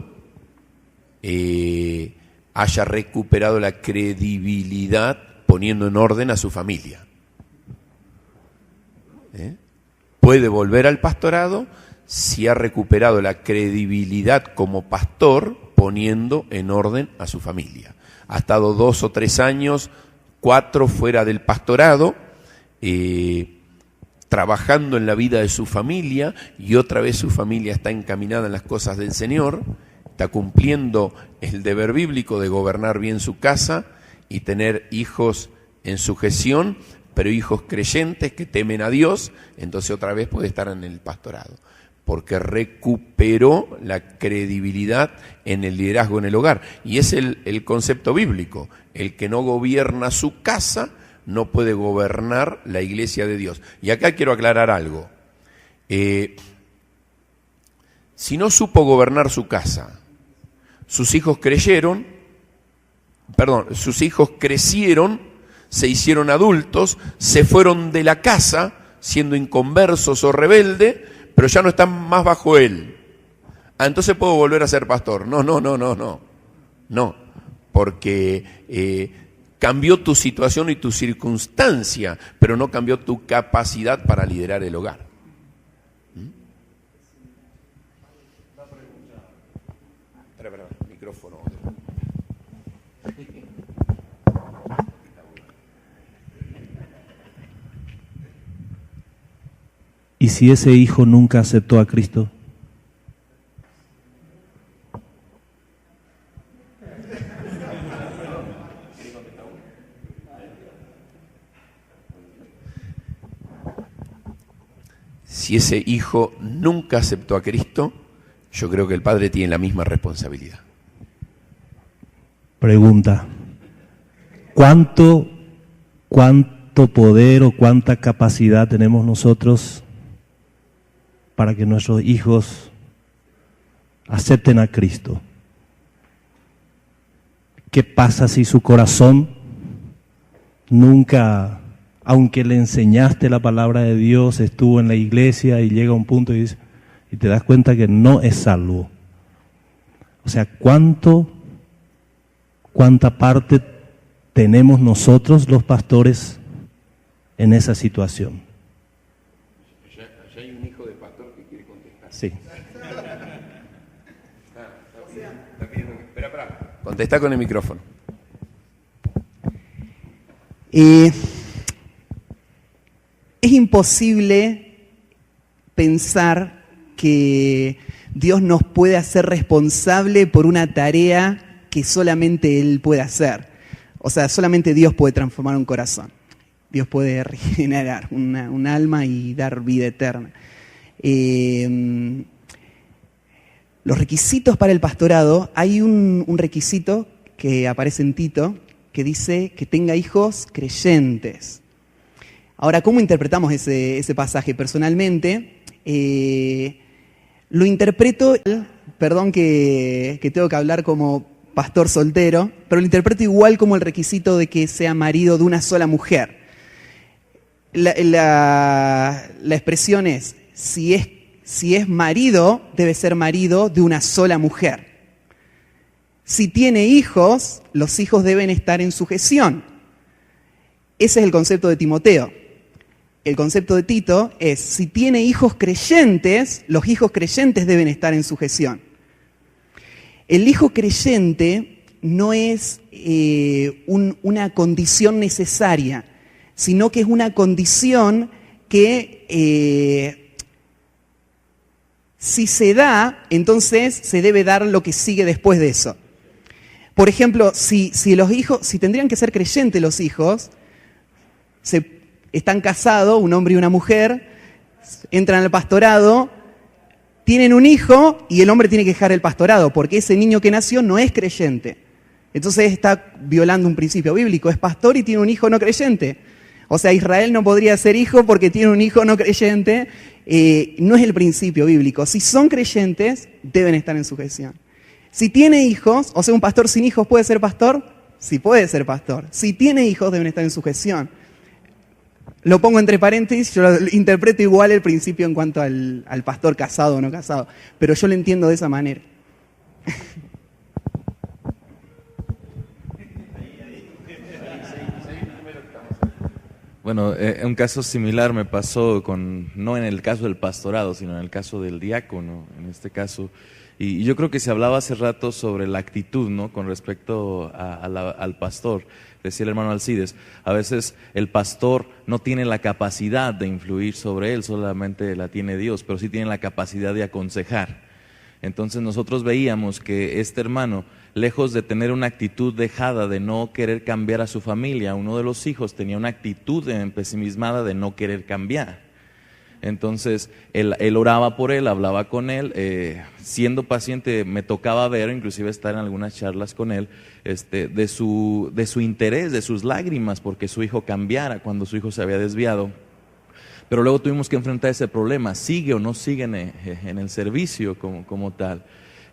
haya recuperado la credibilidad poniendo en orden a su familia. Puede volver al pastorado si ha recuperado la credibilidad como pastor poniendo en orden a su familia. Ha estado 2 o 3 años, 4 fuera del pastorado, trabajando en la vida de su familia, y otra vez su familia está encaminada en las cosas del Señor, está cumpliendo el deber bíblico de gobernar bien su casa y tener hijos en sujeción, pero hijos creyentes que temen a Dios, entonces otra vez puede estar en el pastorado, porque recuperó la credibilidad en el liderazgo en el hogar. Y es el concepto bíblico: el que no gobierna su casa no puede gobernar la iglesia de Dios. Y acá quiero aclarar algo. Si no supo gobernar su casa, sus hijos crecieron, se hicieron adultos, se fueron de la casa siendo inconversos o rebeldes, pero ya no están más bajo él. Entonces puedo volver a ser pastor. No, porque cambió tu situación y tu circunstancia, pero no cambió tu capacidad para liderar el hogar. Micrófono. ¿Y si ese hijo nunca aceptó a Cristo? Si ese hijo nunca aceptó a Cristo, yo creo que el padre tiene la misma responsabilidad. Pregunta: ¿cuánto poder o cuánta capacidad tenemos nosotros para que nuestros hijos acepten a Cristo? ¿Qué pasa si su corazón nunca, aunque le enseñaste la palabra de Dios, estuvo en la iglesia y llega a un punto y te das cuenta que no es salvo? O sea, ¿cuánta parte tenemos nosotros los pastores en esa situación? Allá hay un hijo de pastor que quiere contestar. Sí. Espera. Contesta con el micrófono. Es imposible pensar que Dios nos puede hacer responsable por una tarea que solamente Él puede hacer. O sea, solamente Dios puede transformar un corazón. Dios puede regenerar un alma y dar vida eterna. Los requisitos para el pastorado, hay un requisito que aparece en Tito que dice que tenga hijos creyentes. Ahora, ¿cómo interpretamos ese pasaje? Personalmente, lo interpreto, perdón que tengo que hablar como pastor soltero, pero lo interpreto igual como el requisito de que sea marido de una sola mujer. La expresión es, si es marido, debe ser marido de una sola mujer. Si tiene hijos, los hijos deben estar en sujeción. Ese es el concepto de Timoteo. El concepto de Tito es, si tiene hijos creyentes, los hijos creyentes deben estar en sujeción. El hijo creyente no es una condición necesaria, sino que es una condición que si se da, entonces se debe dar lo que sigue después de eso. Por ejemplo, si tendrían que ser creyentes los hijos, están casados, un hombre y una mujer, entran al pastorado, tienen un hijo y el hombre tiene que dejar el pastorado porque ese niño que nació no es creyente. Entonces está violando un principio bíblico, es pastor y tiene un hijo no creyente. O sea, Israel no podría ser hijo porque tiene un hijo no creyente. No es el principio bíblico. Si son creyentes, deben estar en sujeción. Si tiene hijos, o sea, un pastor sin hijos puede ser pastor, sí puede ser pastor. Si tiene hijos, deben estar en sujeción. Lo pongo entre paréntesis, yo lo interpreto igual el principio en cuanto al pastor casado o no casado, pero yo lo entiendo de esa manera. Bueno, un caso similar me pasó no en el caso del pastorado, sino en el caso del diácono, en este caso. Y yo creo que se hablaba hace rato sobre la actitud, ¿no? Con respecto al pastor. Decía el hermano Alcides, a veces el pastor no tiene la capacidad de influir sobre él, solamente la tiene Dios, pero sí tiene la capacidad de aconsejar. Entonces nosotros veíamos que este hermano, lejos de tener una actitud dejada de no querer cambiar a su familia, uno de los hijos tenía una actitud pesimismada de no querer cambiar. Entonces él oraba por él, hablaba con él, siendo paciente me tocaba ver, inclusive estar en algunas charlas con él, de su interés, de sus lágrimas, porque su hijo cambiara cuando su hijo se había desviado. Pero luego tuvimos que enfrentar ese problema, sigue o no sigue en el servicio como tal.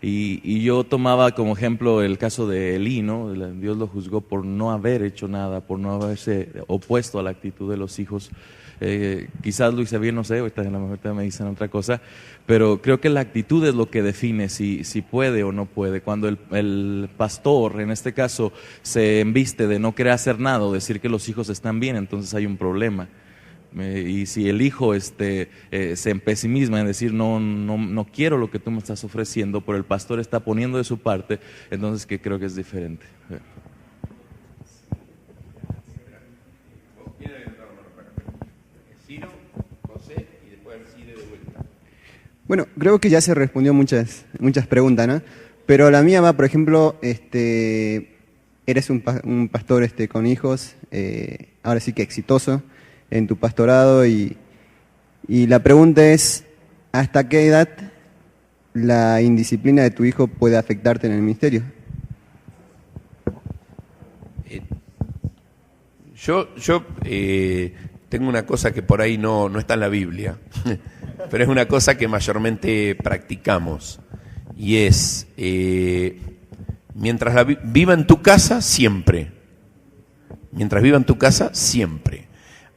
Y yo tomaba como ejemplo el caso de Elí, ¿no? Dios lo juzgó por no haber hecho nada, por no haberse opuesto a la actitud de los hijos. Quizás lo hice bien, no sé, ahorita me dicen otra cosa, pero creo que la actitud es lo que define si puede o no puede. Cuando el pastor, en este caso, se embiste de no querer hacer nada o decir que los hijos están bien, entonces hay un problema. Y si el hijo se empesimisma en decir no quiero lo que tú me estás ofreciendo, pero el pastor está poniendo de su parte, entonces que creo que es diferente. Bueno, creo que ya se respondió muchas preguntas, ¿no? Pero la mía va, por ejemplo, eres un pastor con hijos, ahora sí que exitoso en tu pastorado y la pregunta es, ¿hasta qué edad la indisciplina de tu hijo puede afectarte en el ministerio? Yo tengo una cosa que por ahí no está en la Biblia, pero es una cosa que mayormente practicamos, y es, mientras viva en tu casa, siempre. Mientras viva en tu casa, siempre.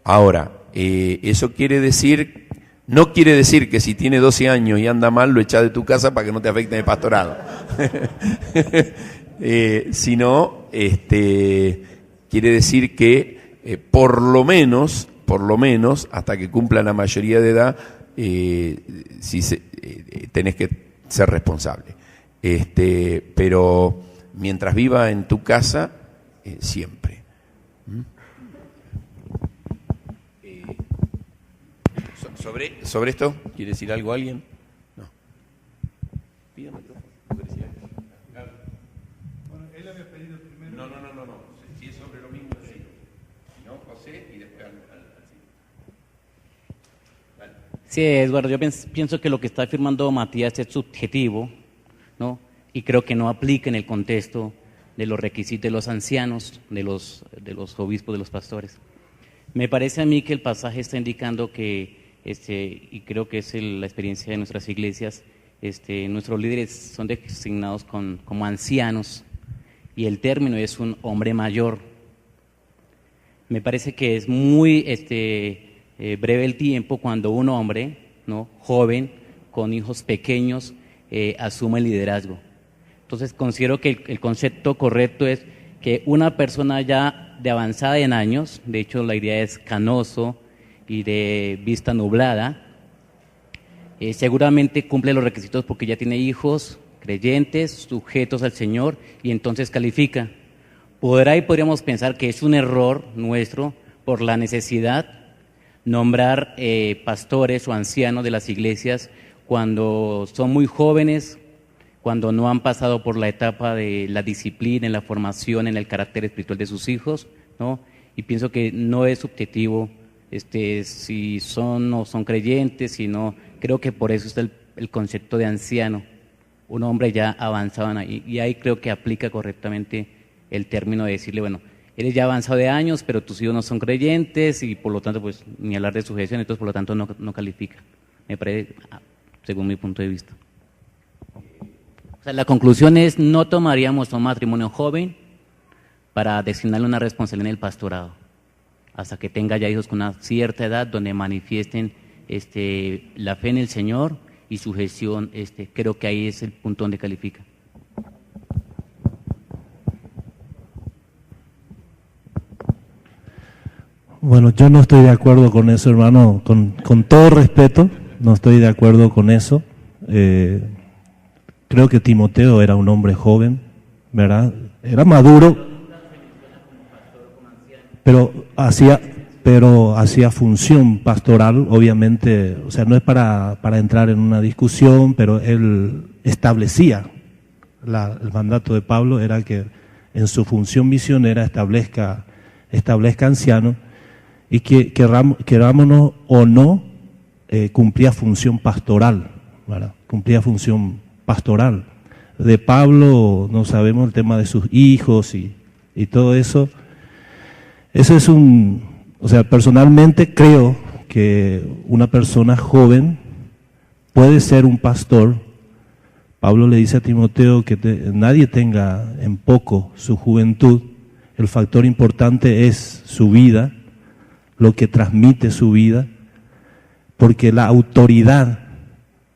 Ahora, eso no quiere decir que si tiene 12 años y anda mal, lo echás de tu casa para que no te afecte en el pastorado. Sino, quiere decir que por lo menos, hasta que cumpla la mayoría de edad, tenés que ser responsable. Pero mientras viva en tu casa, siempre. ¿Sobre esto quiere decir algo alguien? No. Pídame micrófono. Bueno, él había pedido primero. No. Si es sobre lo mismo, sí. Si no, José y después Vale. Sí, Eduardo, yo pienso que lo que está afirmando Matías es subjetivo, ¿no? Y creo que no aplica en el contexto de los requisitos de los ancianos, de los obispos, de los pastores. Me parece a mí que el pasaje está indicando que y creo que es la experiencia de nuestras iglesias, nuestros líderes son designados como ancianos y el término es un hombre mayor. Me parece que es muy breve el tiempo cuando un hombre, ¿no?, joven, con hijos pequeños, asume el liderazgo. Entonces considero que el concepto correcto es que una persona ya de avanzada en años, de hecho la idea es canoso, y de vista nublada, seguramente cumple los requisitos porque ya tiene hijos creyentes, sujetos al Señor, y entonces califica. Por ahí podríamos pensar que es un error nuestro, por la necesidad, nombrar pastores o ancianos de las iglesias cuando son muy jóvenes, cuando no han pasado por la etapa de la disciplina, en la formación, en el carácter espiritual de sus hijos, ¿no? Y pienso que no es subjetivo si son o son creyentes, sino creo que por eso está el concepto de anciano, un hombre ya avanzado ahí, y ahí creo que aplica correctamente el término de decirle, bueno, eres ya avanzado de años, pero tus hijos no son creyentes y por lo tanto pues ni hablar de sujeción, entonces por lo tanto no califica, me parece, según mi punto de vista. O sea, la conclusión es, no tomaríamos un matrimonio joven para designarle una responsabilidad en el pastorado, hasta que tenga ya hijos con una cierta edad donde manifiesten la fe en el Señor y sujeción, creo que ahí es el punto donde califica. Bueno, yo no estoy de acuerdo con eso, hermano, con todo respeto, no estoy de acuerdo con eso. Creo que Timoteo era un hombre joven, ¿verdad? Era maduro, pero hacía función pastoral, obviamente, o sea, no es para entrar en una discusión, pero él establecía, el mandato de Pablo era que en su función misionera establezca ancianos, y que querámonos o no, cumplía función pastoral, ¿verdad? Cumplía función pastoral. De Pablo no sabemos el tema de sus hijos y todo eso. Eso es o sea, personalmente creo que una persona joven puede ser un pastor Pablo le dice a Timoteo que nadie tenga en poco su juventud. El factor importante es su vida, lo que transmite su vida, porque la autoridad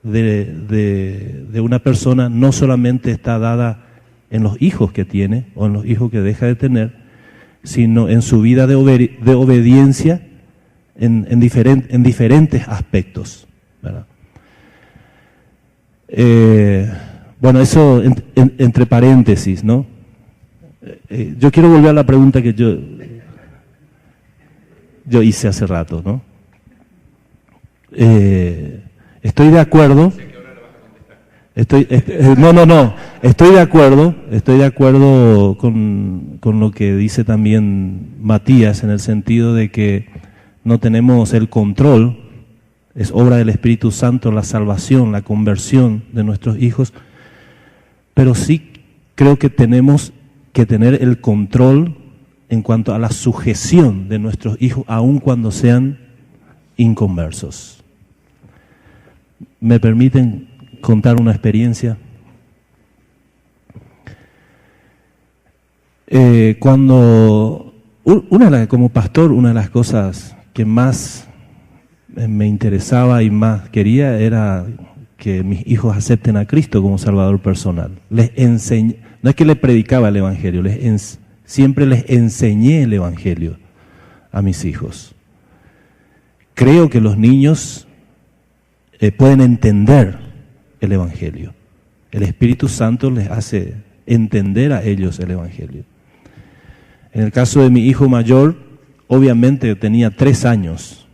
de una persona no solamente está dada en los hijos que tiene o en los hijos que deja de tener, sino en su vida de obediencia en diferentes aspectos, ¿verdad? Bueno, eso entre paréntesis, ¿no? Yo quiero volver a la pregunta que yo hice hace rato, ¿no? Estoy de acuerdo. Estoy de acuerdo con lo que dice también Matías, en el sentido de que no tenemos el control. Es obra del Espíritu Santo la salvación, la conversión de nuestros hijos, pero sí creo que tenemos que tener el control en cuanto a la sujeción de nuestros hijos, aun cuando sean inconversos. ¿Me permiten contar una experiencia? Como pastor, una de las cosas que más me interesaba y más quería era que mis hijos acepten a Cristo como Salvador personal. No es que les predicaba el Evangelio, siempre les enseñé el Evangelio a mis hijos. Creo que los niños pueden entender el Evangelio. El Espíritu Santo les hace entender a ellos el Evangelio. En el caso de mi hijo mayor, obviamente tenía 3 años.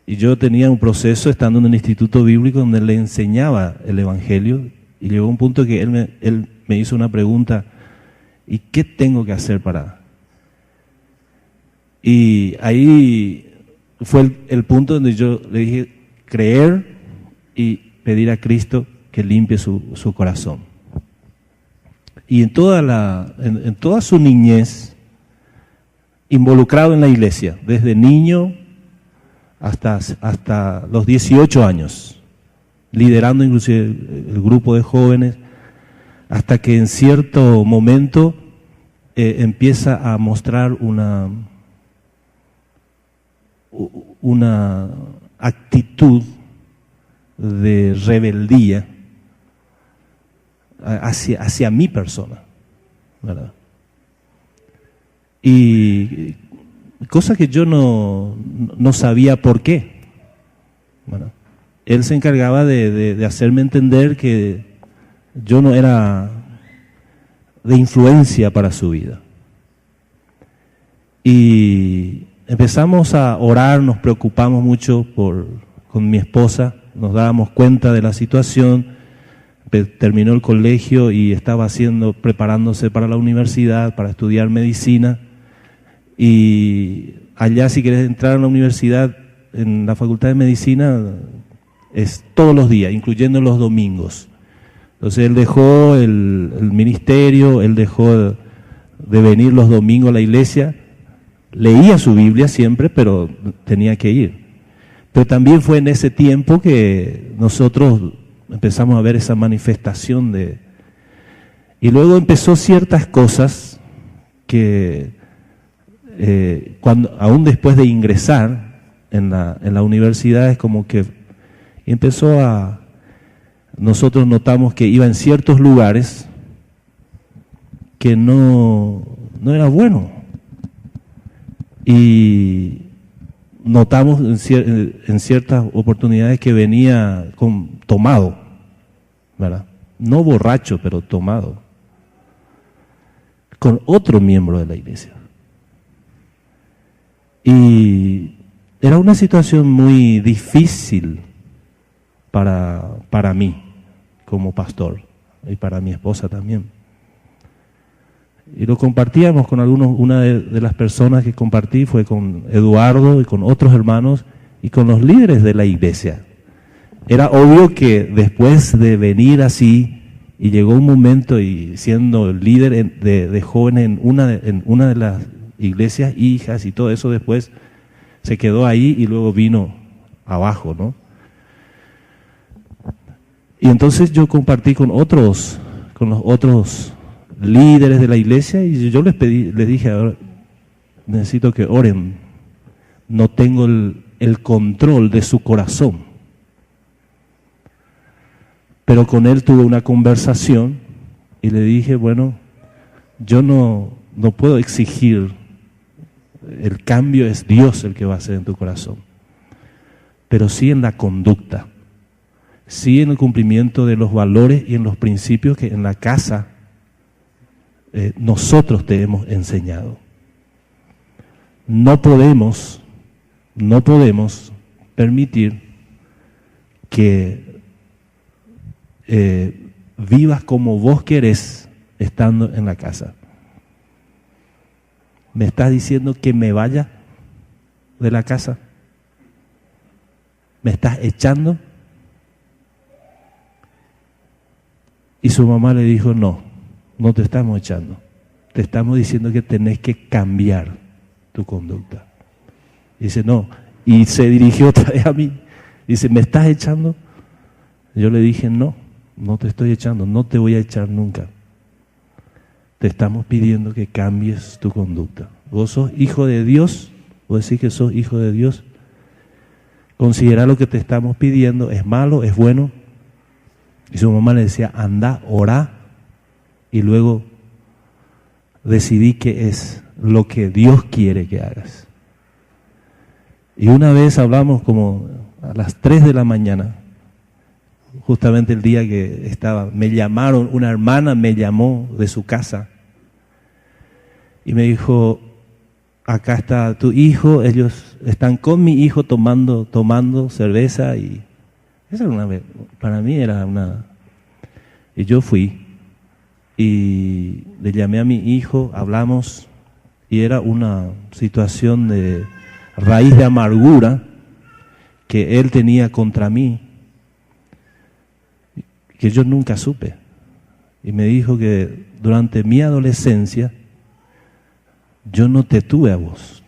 Y yo tenía un proceso estando en el instituto bíblico donde le enseñaba el Evangelio, y llegó un punto que él me hizo una pregunta: ¿y qué tengo que hacer para? Y ahí fue el punto donde yo le dije: creer y pedir a Cristo que limpie su corazón. Y en toda su niñez, involucrado en la iglesia, desde niño hasta los 18 años, liderando inclusive el grupo de jóvenes, hasta que en cierto momento empieza a mostrar una actitud de rebeldía hacia mi persona, ¿verdad? Y cosa que yo no sabía por qué. Bueno, él se encargaba de hacerme entender que yo no era de influencia para su vida. Y empezamos a orar, nos preocupamos mucho con mi esposa, nos dábamos cuenta de la situación. Terminó el colegio y estaba preparándose para la universidad, para estudiar medicina. Y allá, si quieres entrar a la universidad, en la Facultad de Medicina, es todos los días, incluyendo los domingos. Entonces él dejó el ministerio, él dejó de venir los domingos a la iglesia, leía su Biblia siempre, pero tenía que ir. Pero también fue en ese tiempo que nosotros empezamos a ver esa manifestación y luego empezó ciertas cosas que aún después de ingresar en la universidad, es como que nosotros notamos que iba en ciertos lugares que no era bueno, y notamos en ciertas oportunidades que venía tomado, ¿verdad? No borracho, pero tomado, con otro miembro de la iglesia. Y era una situación muy difícil para mí como pastor, y para mi esposa también. Y lo compartíamos con una de las personas que compartí fue con Eduardo y con otros hermanos y con los líderes de la iglesia. Era obvio que después de venir así, y llegó un momento, y siendo líder de jóvenes en una de las iglesias hijas y todo eso, después se quedó ahí y luego vino abajo, ¿no? Y entonces yo compartí con los otros líderes de la iglesia, y yo les dije, ahora necesito que oren, no tengo el control de su corazón. Pero con él tuve una conversación y le dije, bueno, yo no puedo exigir, el cambio es Dios el que va a hacer en tu corazón, pero sí en la conducta, sí en el cumplimiento de los valores y en los principios que en la casa nosotros te hemos enseñado. No podemos permitir que vivas como vos querés estando en la casa. ¿Me estás diciendo que me vaya de la casa? ¿Me estás echando? Y su mamá le dijo, no te estamos echando. Te estamos diciendo que tenés que cambiar tu conducta. Dice, no. Y se dirigió otra vez a mí. Dice, ¿me estás echando? Yo le dije, no te estoy echando, no te voy a echar nunca. Te estamos pidiendo que cambies tu conducta. Vos sos hijo de Dios, vos decís que sos hijo de Dios. Considera lo que te estamos pidiendo, es malo, es bueno. Y su mamá le decía, anda, orá, y luego decidí qué es lo que Dios quiere que hagas. Y una vez hablamos como a las 3 de la mañana, justamente el día que me llamaron, una hermana me llamó de su casa y me dijo, acá está tu hijo, ellos están con mi hijo tomando cerveza, y esa era para mí era una... Y yo fui y le llamé a mi hijo, hablamos, y era una situación de raíz de amargura que él tenía contra mí, que yo nunca supe. Y me dijo que durante mi adolescencia yo no te tuve a vos.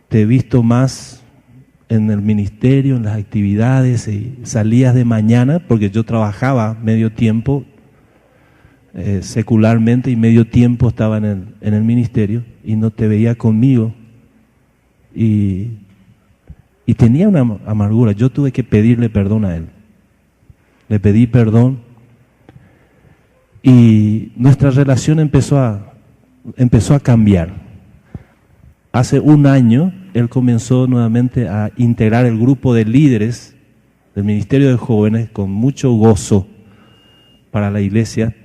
Te he visto más en el ministerio, en las actividades, y salías de mañana, porque yo trabajaba medio tiempo secularmente y medio tiempo estaba en el ministerio, y no te veía conmigo. Y tenía una amargura. Yo tuve que pedirle perdón a él. Le pedí perdón y nuestra relación empezó a cambiar. Hace un año él comenzó nuevamente a integrar el grupo de líderes del Ministerio de Jóvenes con mucho gozo para la iglesia.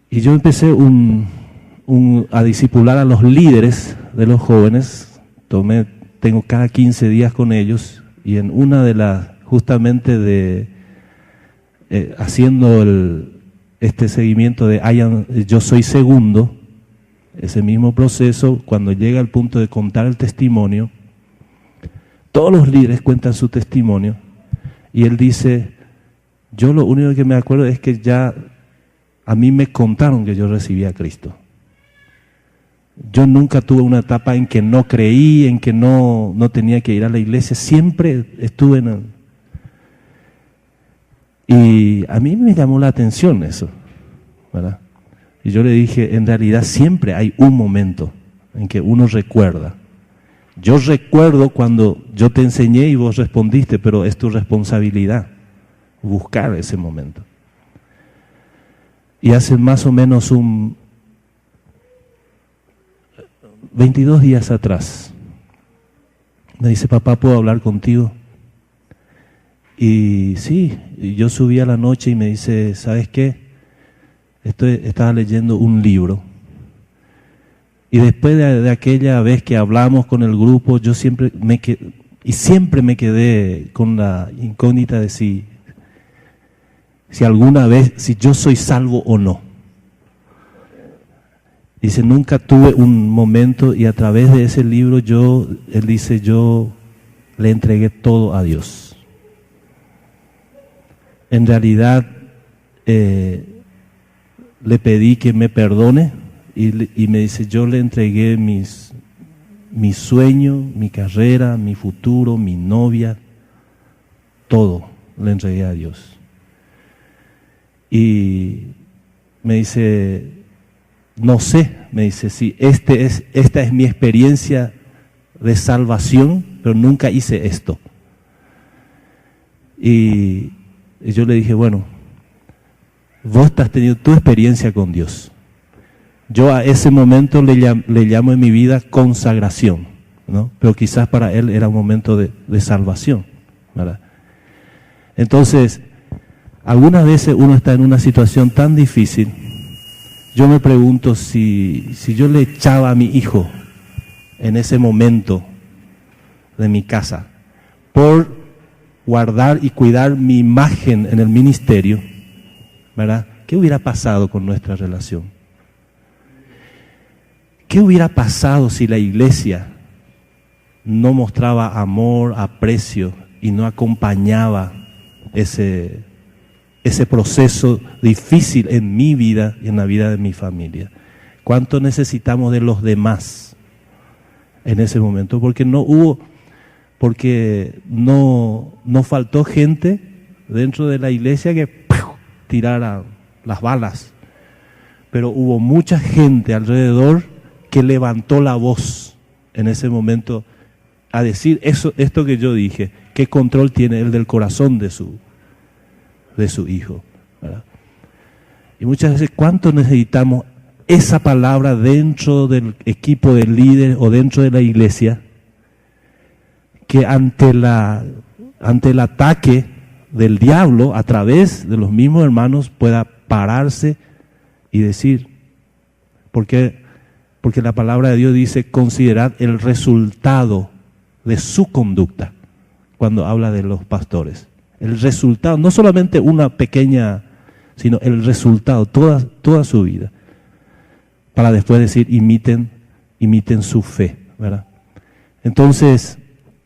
Y yo empecé a discipular a los líderes de los jóvenes. Tengo cada 15 días con ellos, y en una de las, justamente haciendo este seguimiento de yo soy segundo, ese mismo proceso, cuando llega al punto de contar el testimonio, todos los líderes cuentan su testimonio, y él dice, yo lo único que me acuerdo es que ya a mí me contaron que yo recibí a Cristo. Yo nunca tuve una etapa en que no creí, en que no tenía que ir a la iglesia, siempre estuve y a mí me llamó la atención eso, ¿verdad? Y yo le dije, en realidad siempre hay un momento en que uno recuerda. Yo recuerdo cuando yo te enseñé y vos respondiste, pero es tu responsabilidad buscar ese momento. Y hace más o menos 22 días atrás, me dice, papá, ¿puedo hablar contigo? Y sí, yo subí a la noche y me dice, ¿sabes qué? Estaba leyendo un libro. Y después de aquella vez que hablamos con el grupo, yo siempre me quedé con la incógnita de si alguna vez, si yo soy salvo o no. Dice, nunca tuve un momento, y a través de ese libro él dice, yo le entregué todo a Dios. En realidad le pedí que me perdone, y me dice, yo le entregué mi sueño, mi carrera, mi futuro, mi novia, todo. le entregué a Dios. Y me dice, no sé, me dice, si esta es mi experiencia de salvación, pero nunca hice esto. Y yo le dije, bueno, vos estás teniendo tu experiencia con Dios. Yo a ese momento le llamo en mi vida consagración, ¿no? Pero quizás para él era un momento de salvación, ¿verdad? Entonces, algunas veces uno está en una situación tan difícil. Yo me pregunto si yo le echaba a mi hijo en ese momento de mi casa por guardar y cuidar mi imagen en el ministerio, ¿verdad? ¿Qué hubiera pasado con nuestra relación? ¿Qué hubiera pasado si la iglesia no mostraba amor, aprecio y no acompañaba ese proceso difícil en mi vida y en la vida de mi familia? ¿Cuánto necesitamos de los demás en ese momento? Porque no faltó gente dentro de la iglesia que tirara las balas, pero hubo mucha gente alrededor que levantó la voz en ese momento a decir esto que yo dije. ¿Qué control tiene él del corazón de su hijo? ¿Verdad? Y muchas veces, ¿cuánto necesitamos esa palabra dentro del equipo de líderes o dentro de la iglesia, que ante el ataque del diablo a través de los mismos hermanos pueda pararse y decir, porque la palabra de Dios dice, considerad el resultado de su conducta cuando habla de los pastores. El resultado, no solamente una pequeña, sino el resultado, toda su vida. Para después decir, imiten su fe, ¿verdad? Entonces,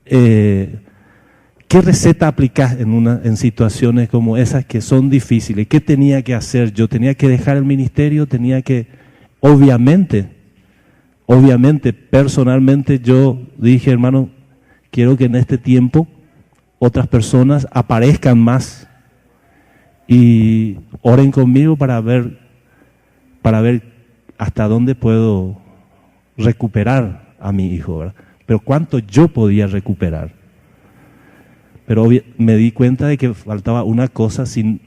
¿qué receta aplicás en situaciones como esas que son difíciles? ¿Qué tenía que hacer yo? ¿Tenía que dejar el ministerio? Obviamente, personalmente yo dije, hermano, quiero que en este tiempo otras personas aparezcan más y oren conmigo para ver hasta dónde puedo recuperar a mi hijo, ¿verdad? Pero cuánto yo podía recuperar. Pero me di cuenta de que faltaba una cosa. Si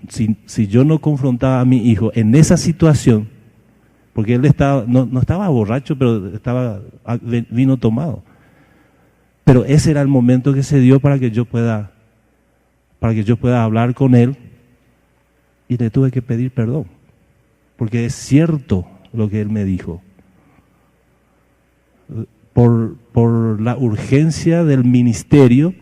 yo no confrontaba a mi hijo en esa situación, porque él no estaba borracho, pero vino tomado. Pero ese era el momento que se dio para que yo pueda hablar con él, y le tuve que pedir perdón, porque es cierto lo que él me dijo. Por la urgencia del ministerio,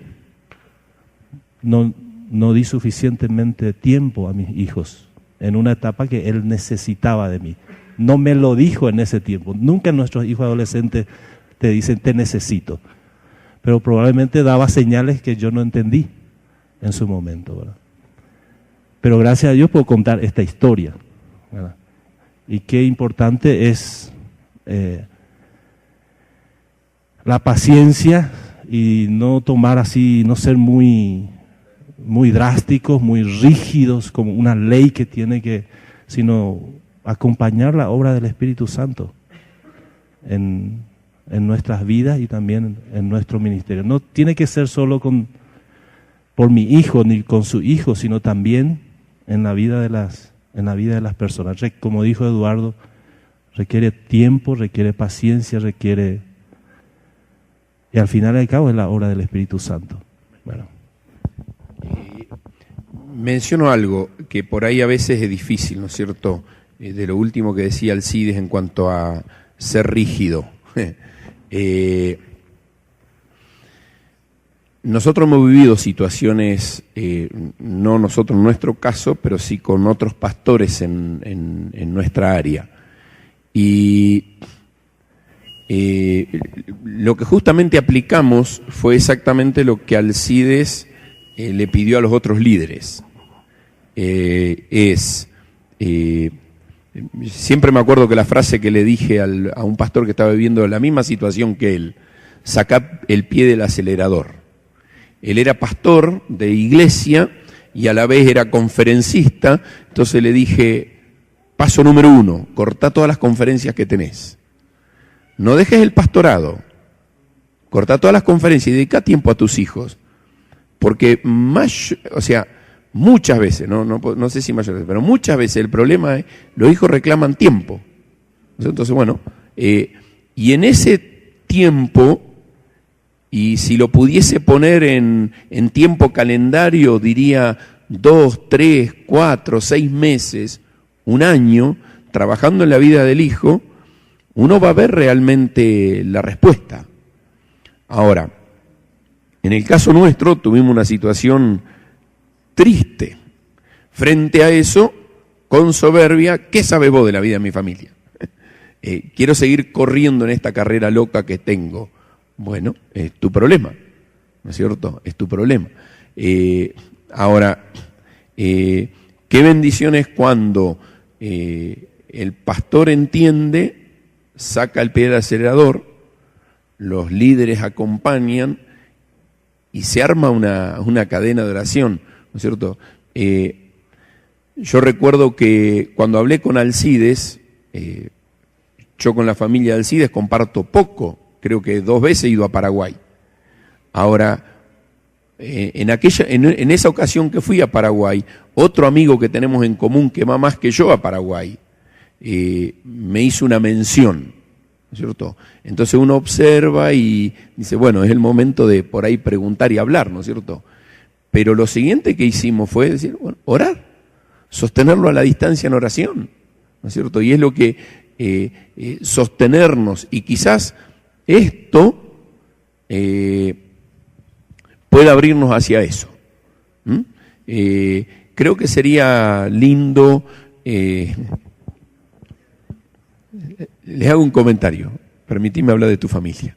no di suficientemente tiempo a mis hijos en una etapa que él necesitaba de mí. No me lo dijo en ese tiempo. Nunca nuestros hijos adolescentes te dicen, te necesito. Pero probablemente daba señales que yo no entendí en su momento, ¿verdad? Pero gracias a Dios puedo contar esta historia, ¿verdad? Y qué importante es la paciencia y no tomar así, no ser muy drásticos, muy rígidos, como una ley que tiene que, sino acompañar la obra del Espíritu Santo en nuestras vidas y también en nuestro ministerio. No tiene que ser solo por mi hijo ni con su hijo, sino también en la vida de las personas. Como dijo Eduardo, requiere tiempo, requiere paciencia, y al final y al cabo es la obra del Espíritu Santo. Bueno. Menciono algo que por ahí a veces es difícil, ¿no es cierto? De lo último que decía Alcides en cuanto a ser rígido. Nosotros hemos vivido situaciones, no nosotros en nuestro caso, pero sí con otros pastores en nuestra área. Y lo que justamente aplicamos fue exactamente lo que Alcides le pidió a los otros líderes. Siempre me acuerdo que la frase que le dije a un pastor que estaba viviendo la misma situación que él, sacá el pie del acelerador. Él era pastor de iglesia y a la vez era conferencista, entonces le dije, paso número 1, cortá todas las conferencias que tenés. No dejes el pastorado, cortá todas las conferencias y dedica tiempo a tus hijos. Porque muchas veces, no sé si mayores, pero muchas veces el problema es, los hijos reclaman tiempo. Entonces, bueno, y en ese tiempo, y si lo pudiese poner en tiempo calendario, diría 2, 3, 4, 6 meses, un año, trabajando en la vida del hijo, uno va a ver realmente la respuesta. Ahora, en el caso nuestro tuvimos una situación triste. Frente a eso, con soberbia, ¿qué sabes vos de la vida de mi familia? Quiero seguir corriendo en esta carrera loca que tengo. Bueno, es tu problema, ¿no es cierto? Es tu problema. Ahora, qué bendición es cuando el pastor entiende, saca el pie del acelerador, los líderes acompañan y se arma una cadena de oración, ¿no es cierto? Yo recuerdo que cuando hablé con Alcides, yo con la familia de Alcides comparto poco, creo que 2 veces he ido a Paraguay. Ahora, en esa ocasión que fui a Paraguay, otro amigo que tenemos en común que va más que yo a Paraguay, me hizo una mención, ¿no es cierto? Entonces uno observa y dice, bueno, es el momento de por ahí preguntar y hablar, ¿no es cierto? Pero lo siguiente que hicimos fue decir, bueno, orar, sostenerlo a la distancia en oración, ¿no es cierto? Y es lo que sostenernos, y quizás esto pueda abrirnos hacia eso. Creo que sería lindo. Les hago un comentario, permitidme hablar de tu familia.